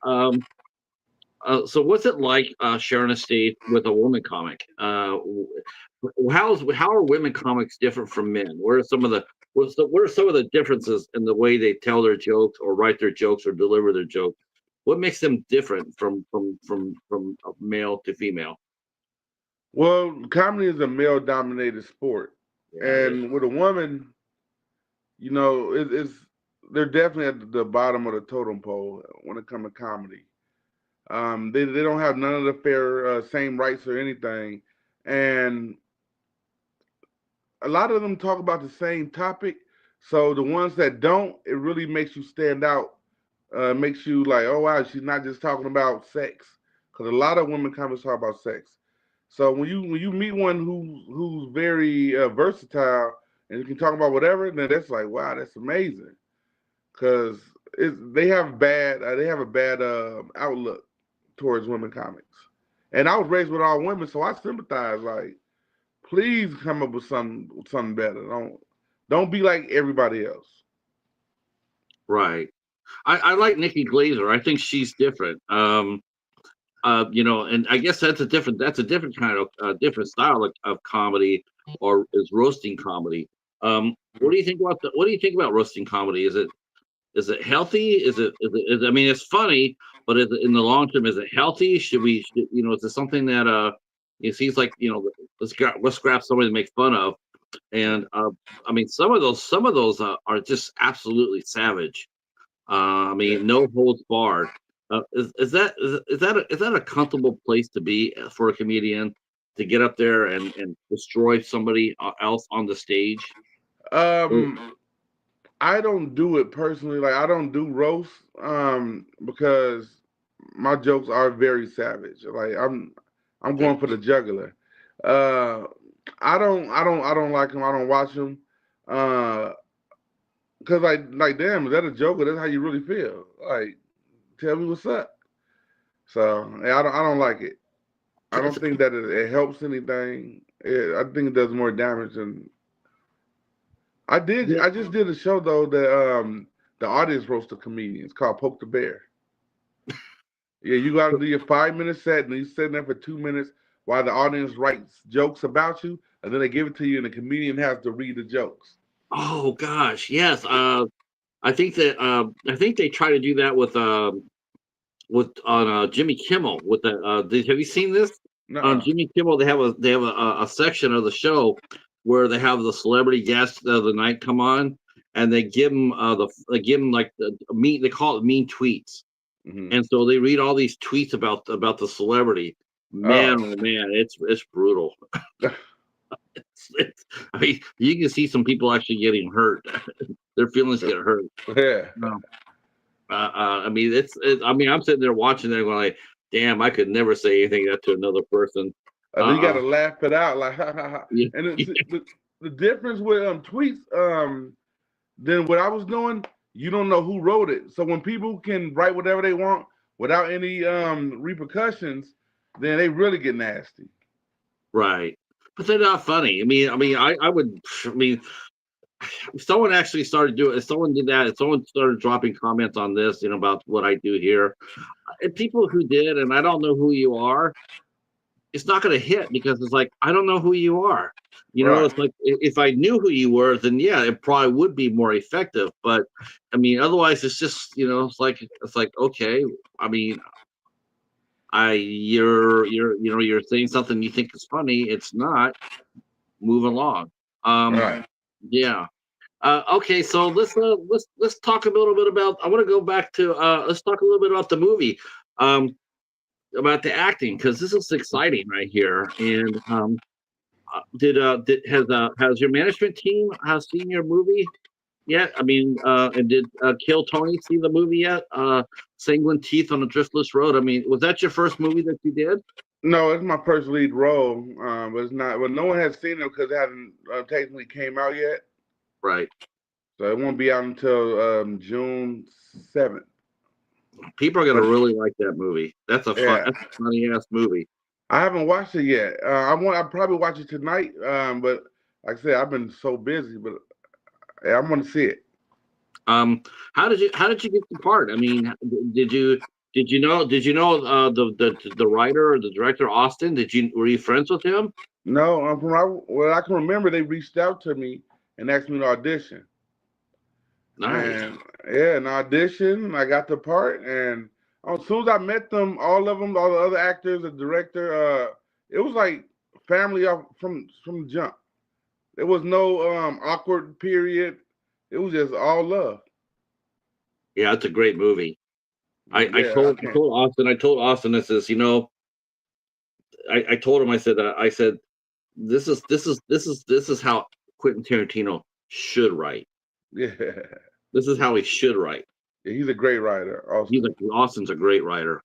So what's it like sharing a stage with a woman comic? How are women comics different from men? What are some of the differences in the way they tell their jokes or write their jokes or deliver their jokes what makes them different from male to female? Well, comedy is a male-dominated sport, Yeah, it is. and with a woman, it's they're definitely at the bottom of the totem pole when it comes to comedy. They don't have none of the fair same rights or anything, and a lot of them talk about the same topic. So the ones that don't, it really makes you stand out. Makes you like, oh wow, she's not just talking about sex, because a lot of women come and talk about sex. So when you meet one who's very versatile and you can talk about whatever, then that's like, wow, that's amazing. Because they have a bad outlook towards women comics. And I was raised with all women, so I sympathize. Like, please come up with something better. Don't be like everybody else. Right. I like Nikki Glazer. I think she's different. And I guess that's a different kind of different style of comedy, or is roasting comedy. What do you think about roasting comedy? Is it healthy? I mean, it's funny, but in the long term, is it healthy? Is it something that it seems like, let's grab somebody to make fun of, and I mean, some of those are just absolutely savage. I Yeah. mean, no holds barred. Is that a comfortable place to be for a comedian, to get up there and destroy somebody else on the stage? Or- Um, I don't do it personally. Like I don't do roast because my jokes are very savage. Like I'm Okay. going for the jugular. Uh, I don't like them. I don't watch them. Uh, cause like damn, is that a joke or that's how you really feel? Like tell me what's up. So yeah, I don't like it. I don't think that it helps anything. I think it does more damage than I did. Yeah. I just did a show though that the audience roasted comedians called Poke the Bear. Yeah, you got to do your 5 minute set, and you sit there for 2 minutes while the audience writes jokes about you, and then they give it to you, and the comedian has to read the jokes. Oh gosh, yes. I think they try to do that with on Jimmy Kimmel. Have you seen this on Nuh-uh. Jimmy Kimmel? They have a section of the show where they have the celebrity guest of the night come on, and they give them like the mean, they call it mean tweets, Hmm. and so they read all these tweets about the celebrity. Man, Oh, oh man, it's brutal. I mean, you can see some people actually getting hurt. Their feelings get hurt. yeah. No. I mean, I mean, I'm sitting there watching it, going like, "Damn, I could never say anything that to another person." Then you got Uh, to laugh it out, like ha ha ha. yeah, And the difference with tweets than what I was doing, you don't know who wrote it. So when people can write whatever they want without any repercussions, then they really get nasty. right. But they're not funny. I would. I mean, if someone actually started doing, if someone did that, if someone started dropping comments on this, about what I do here, and people who did, and I don't know who you are, it's not going to hit, because it's like, I don't know who you are. Right. It's like, if I knew who you were, then yeah, it probably would be more effective. But I mean, otherwise, it's just, it's like, okay. I mean, you're saying something you think is funny. It's not. Move along. Um, Right. yeah. Okay, so let's talk a little bit about. I want to go back to. Let's talk a little bit about the movie. Um, about the acting, because this is exciting right here. And has your management team has seen your movie yet? I mean, and did Kill Tony see the movie yet? Sanguine Teeth on the Driftless Road. I mean, was that your first movie that you did? No, it's my first lead role, but it's not. Well, no one has seen it because it hasn't technically came out yet, Right. so it won't be out until June 7th. People are gonna But really like that movie. yeah, That's a funny ass movie. I haven't watched it yet. I probably watch it tonight. But like I said, I've been so busy. But yeah, I want to see it. Um, how did you get the part? I mean, did you know the writer or the director, Austin? Were you friends with him? No, well, I can remember they reached out to me and asked me to audition. Nice. And yeah, an audition, I got the part, and As soon as I met them, all of them, all the other actors, the director, it was like family off from the jump. There was no awkward period. It was just all love. Yeah, it's a great movie. I Yeah, I told I can't. told Austin I told Austin I says, I told him I said this is how Quentin Tarantino should write. Yeah, This is how he should write. yeah, he's a great writer. Austin. Austin's a great writer.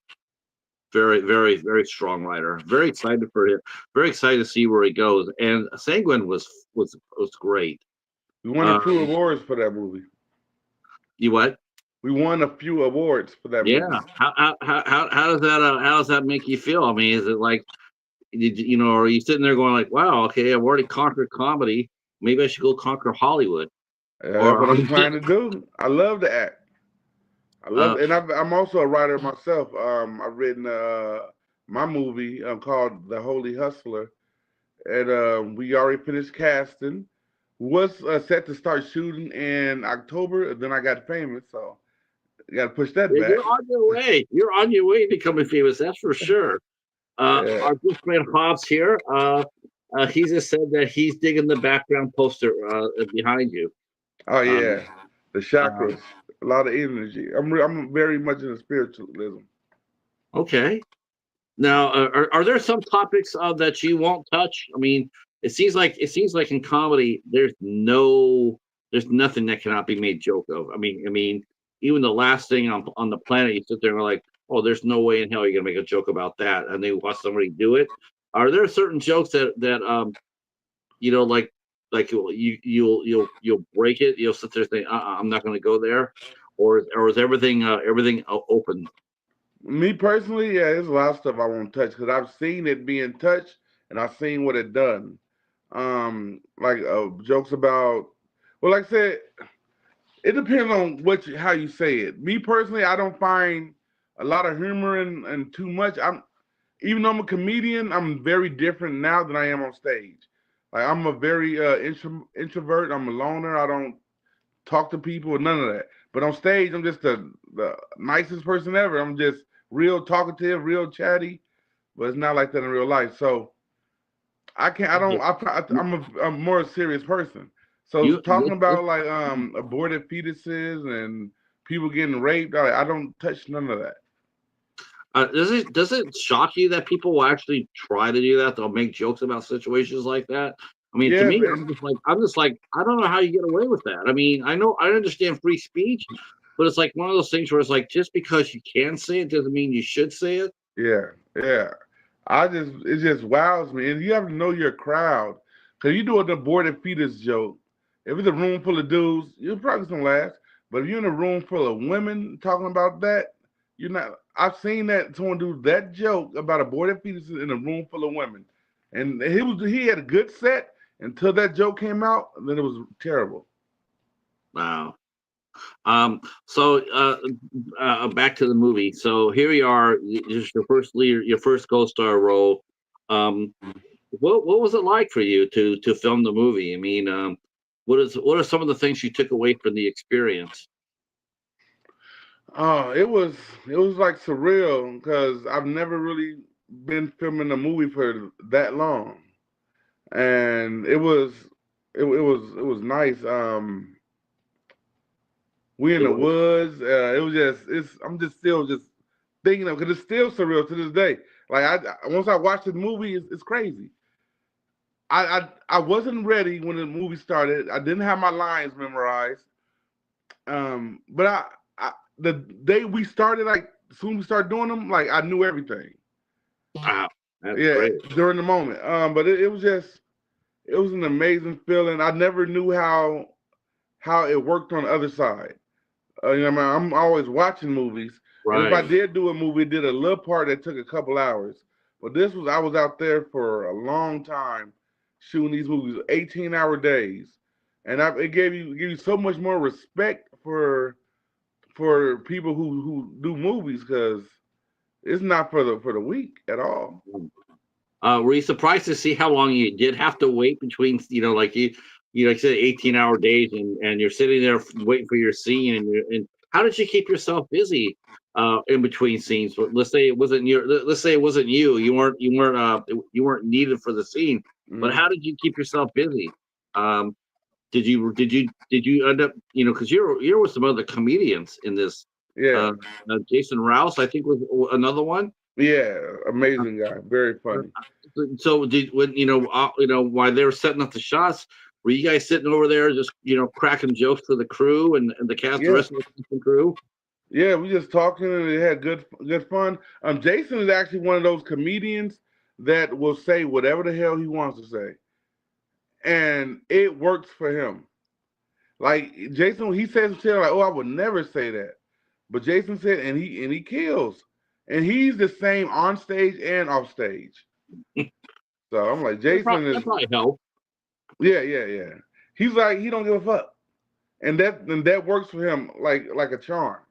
Very, very, very strong writer. Very excited for him. Very excited to see where he goes. And Sanguine was great. We won a few Um, awards for that movie. you what? We won a few awards for that Yeah. movie. How does that make you feel? I mean, is it like are you sitting there going like, wow, okay, I've already conquered comedy. Maybe I should go conquer Hollywood. That's Or what I'm trying to do. I love to act. I love, uh, and I'm also a writer myself. I've written my movie called The Holy Hustler, and we already finished casting. Was set to start shooting in October, then I got famous, so you got to push that yeah, back. you're on your way. You're on your way to becoming famous. That's for sure. Yeah. Our good friend Hobbs here. He just said that he's digging the background poster behind you. Oh Um, yeah, the chakras, um, a lot of energy. I'm very much into spiritualism. okay. Now, are there some topics that you won't touch? I mean, it seems like in comedy, there's nothing that cannot be made joke of. I mean, even the last thing on the planet, you sit there and are like, oh, there's no way in hell you're gonna make a joke about that, and they watch somebody do it. Are there certain jokes that like you'll break it? You'll sit there and say, I'm not gonna go there, or is everything open? Me personally, yeah, there's a lot of stuff I won't touch because I've seen it being touched and I've seen what it done. Like jokes about, well, like I said, it depends on how you say it. Me personally, I don't find a lot of humor and too much. Even though I'm a comedian, I'm very different now than I am on stage. Like I'm a very introvert. I'm a loner. I don't talk to people, none of that. But on stage, I'm just the nicest person ever. I'm just real talkative, real chatty. But it's not like that in real life. So I can't. I don't. I'm more a serious person. So You, talking about like aborted fetuses and people getting raped, I don't touch none of that. does it shock you that people will actually try to do that? They'll make jokes about situations like that. I mean, to Yeah, me, man. I'm just like, I don't know how you get away with that. I mean, I understand free speech, but it's like one of those things where it's like, just because you can say it doesn't mean you should say it. Yeah, yeah. It just wows me, and you have to know your crowd, cause you do an aborted fetus joke. If it's a room full of dudes, you're probably gonna laugh. But if you're in a room full of women talking about that, you're not. I've seen that someone do that joke about aborted fetuses in a room full of women, and he had a good set until that joke came out, and then it was terrible. Wow. So back to the movie. So here you are. This is your first leader, your first co-star role. Um, what was it like for you to film the movie? I mean, what are some of the things you took away from the experience? Oh, it was like surreal because I've never really been filming a movie for that long, and it was nice. We in It the was, woods. It was just it's. I'm just still just thinking of because it's still surreal to this day. Like once I watched the movie, it's crazy. I wasn't ready when the movie started. I didn't have my lines memorized. But the day we started, like soon as we started doing them, like I knew everything. wow, that's Yeah, great. during the moment. But it was just it was an amazing feeling. I never knew how it worked on the other side. I'm always watching movies, and if I Right. did do a movie, did a little part that took a couple hours. But this was I was out there for a long time shooting these movies, 18-hour days, and it gave you so much more respect for people who do movies because it's not for the weak at all. Were you surprised to see how long you did have to wait between, like you said, 18-hour days, and you're sitting there waiting for your scene, and how did you keep yourself busy in between scenes? Let's say it wasn't you. You weren't needed for the scene. But how did you keep yourself busy? Um, did you end up, because you're with some other comedians in this. Yeah, Uh, Jason Rouse, I think, was another one. yeah, Uh, amazing guy, very funny. so did when while they were setting up the shots, were you guys sitting over there just cracking jokes for the crew and the cast, the Yeah, rest of the cast and crew? yeah, we just talking and it had good fun. Jason is actually one of those comedians that will say whatever the hell he wants to say, and it works for him. Like Jason, he says some shit like, "Oh, I would never say that," but Jason said, and he kills, and he's the same on stage and off stage. So I'm like, Jason is, That probably helped. yeah, yeah, yeah. He's like, he don't give a fuck, and that works for him like a charm.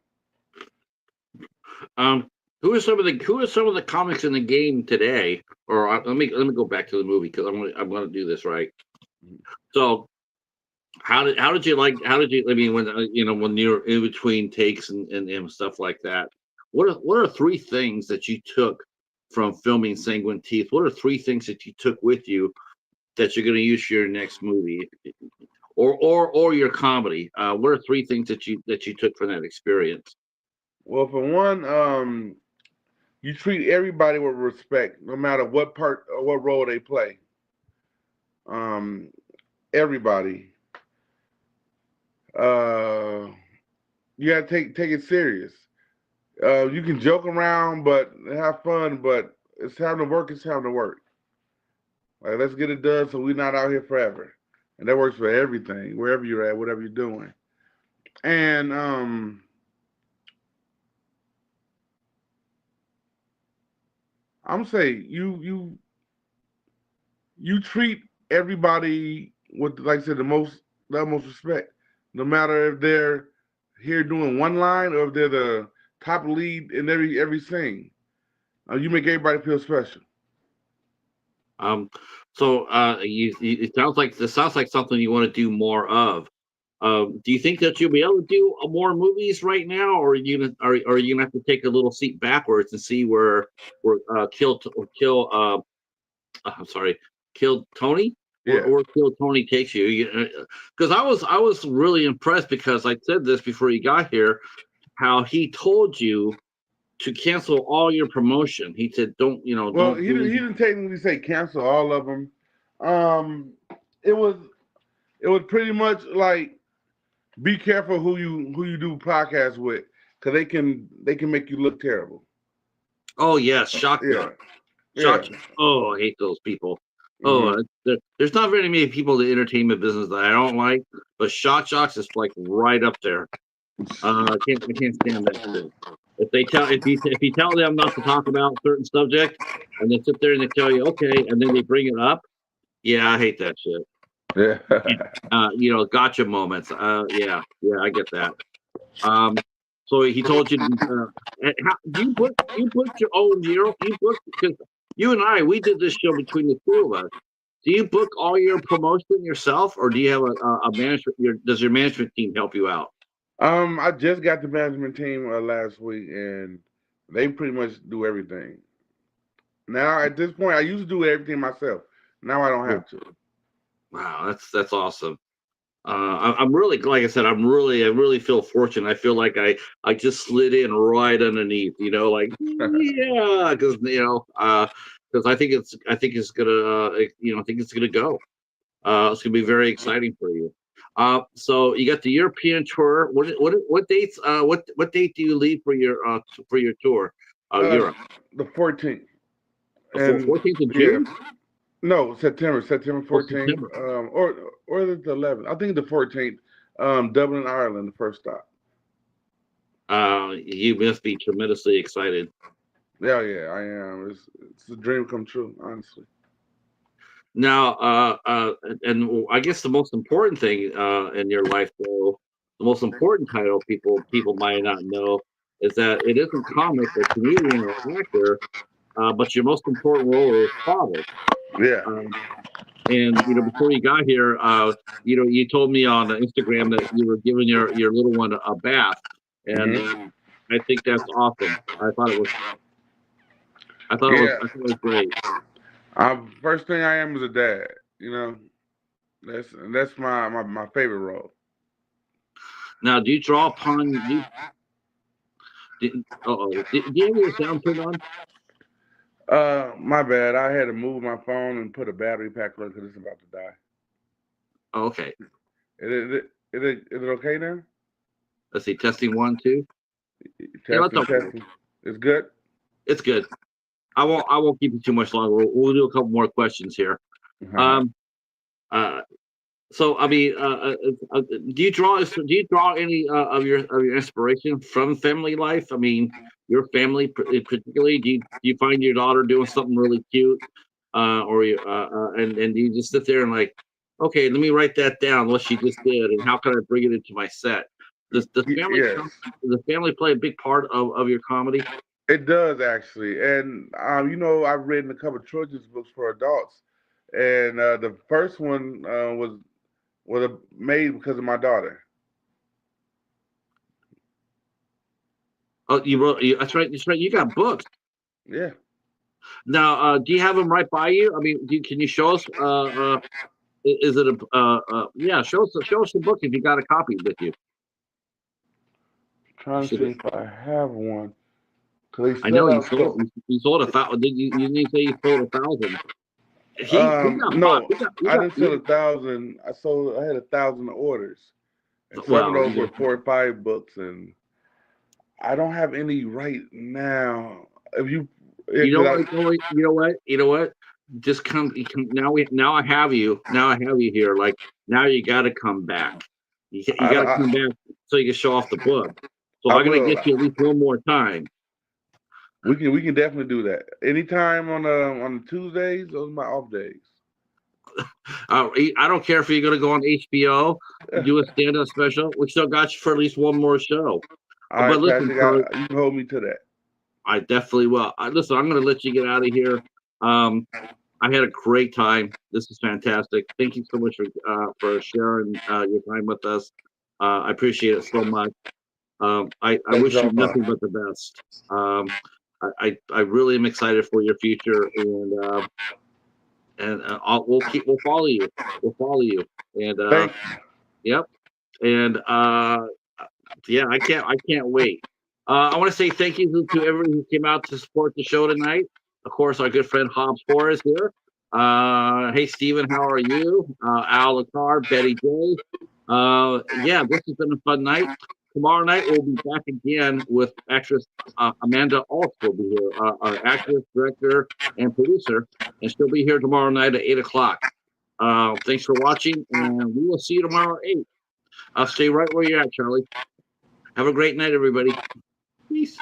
Um, who are some of the comics in the game today? Or let me go back to the movie because I'm gonna do this right. So how did you, I mean, when when you're in between takes and stuff like that, what are three things that you took from filming Sanguine Teeth? What are three things that you took with you that you're going to use for your next movie, or your comedy? What are three things that you took from that experience? Well, for one, you treat everybody with respect, no matter what part or what role they play. Um, everybody. Uh, you gotta take it serious. You can joke around, but have fun. But it's time to work. It's time to work. Like let's get it done, so we're not out here forever. And that works for everything, wherever you're at, whatever you're doing. And I'm saying you treat everybody with, like I said, the utmost respect, no matter if they're here doing one line or if they're the top lead in every scene. You make everybody feel special. Um, so it sounds like something you want to do more of. Do you think that you'll be able to do more movies right now, or are you gonna have to take a little seat backwards and see where I'm sorry, Kill Tony, or Yeah. Kill Tony takes you? Because I was really impressed because I said this before you got here, how he told you to cancel all your promotion. He said, Well, don't he do didn't, he anything. didn't technically say cancel all of them. Um, it was it was pretty much like be careful who you do podcasts with, because they can make you look terrible. Oh yes, shock Yeah, jock. yeah. Shock. Oh, I hate those people. Oh, Hmm. there's not very many people in the entertainment business that I don't like, but shock jocks is like right up there. I can't stand that shit. If you tell them not to talk about certain subject, and they sit there and they tell you okay, and then they bring it up, yeah, I hate that shit. Yeah. Gotcha moments. Yeah, I get that. Um, so he told you, do you put your own you book, because you and I, we did this show between the two of us. Do you book all your promotion yourself, or do you have a management? Does your management team help you out? I just got the management team last week, and they pretty much do everything. Now at this point, I used to do everything myself. Now I don't Oh, have to. wow, that's awesome. I'm really, like I said, I really feel fortunate. I feel like I just slid in right underneath, like yeah, because I think it's gonna go. It's gonna be very exciting for you. So you got the European tour. What dates? What date do you leave for your tour? Uh, Europe. the 14th, The and 14th of yeah, June. no, September Oh, 14th, September. or the 11th. I think the 14th. Dublin, Ireland, the first stop. You must be tremendously excited. Yeah, yeah, I am. It's a dream come true, honestly. Now, and I guess the most important thing in your life, though, the most important title people might not know is that it isn't comic or comedian or actor, but your most important role is father. Yeah. Um, and before you got here, you told me on Instagram that you were giving your little one a bath. and Hmm. I think that's awesome. Yeah. I thought it was great. First thing I am is a dad. You know, that's my favorite role. Now, do you draw upon you? Do you have your sound turned on? My bad. I had to move my phone and put a battery pack on because it's about to die. Oh, okay. Is it okay now? Let's see. Testing one, two. It's Testing, okay. testing. It's good. It's good. I won't keep you too much longer. We'll do a couple more questions here. All right. Um. So I mean, do you draw any of your inspiration from family life? I mean, your family particularly. Do you find your daughter doing something really cute, or you and you just sit there and like, okay, let me write that down. What she just did, and how can I bring it into my set? Yes, Does family play a big part of your comedy? it does actually. And I've written a couple of children's books for adults, and the first one was made because of my daughter. Oh, you wrote. That's right. That's right. You got books. Yeah. Now, do you have them right by you? I mean, can you show us? Is it a yeah? Show us the book if you got a copy with you. You Trying to should. see if I have one. Cause they I know sell out so. you sold a thousand. Did you? You didn't say you sold 1,000. He got bought. No, I didn't sell You 1,000. I had 1,000 orders, and got some of well. those were 4 or 5 books, and I don't have any right now. If you, yeah, You know cause what? You know what? Just come. Now I have you. Now I have you here. Like now you got to come back. You got to come I back so you can show off the book. So I I'm gonna will. get you at least one more time. We can definitely do that. Anytime on Tuesdays, those are my off days. I don't care if you're gonna go on HBO, do a stand-up special. We still got you for at least one more show. All But right, listen, Patrick, Charlie, you can hold me to that. I definitely will. Listen, I'm gonna let you get out of here. Um, I had a great time. This is fantastic. Thank you so much for sharing your time with us. I appreciate it so much. I Thank you wish you so nothing much. but the best. I really am excited for your future, and we'll follow you. We'll follow you. And Thank yep. And yeah, I can't wait. I want to say thank you to everyone who came out to support the show tonight. Of course, our good friend Hobbs Horace here. Hey Stephen, how are you? Al Lacar, Betty J. Yeah, this has been a fun night. Tomorrow night we'll be back again with actress Amanda Alt will be here, our actress, director, and producer, and she'll be here tomorrow night at 8 o'clock. Thanks for watching, and we will see you tomorrow at 8. I'll stay right where you're at, Charlie. Have a great night, everybody. Peace.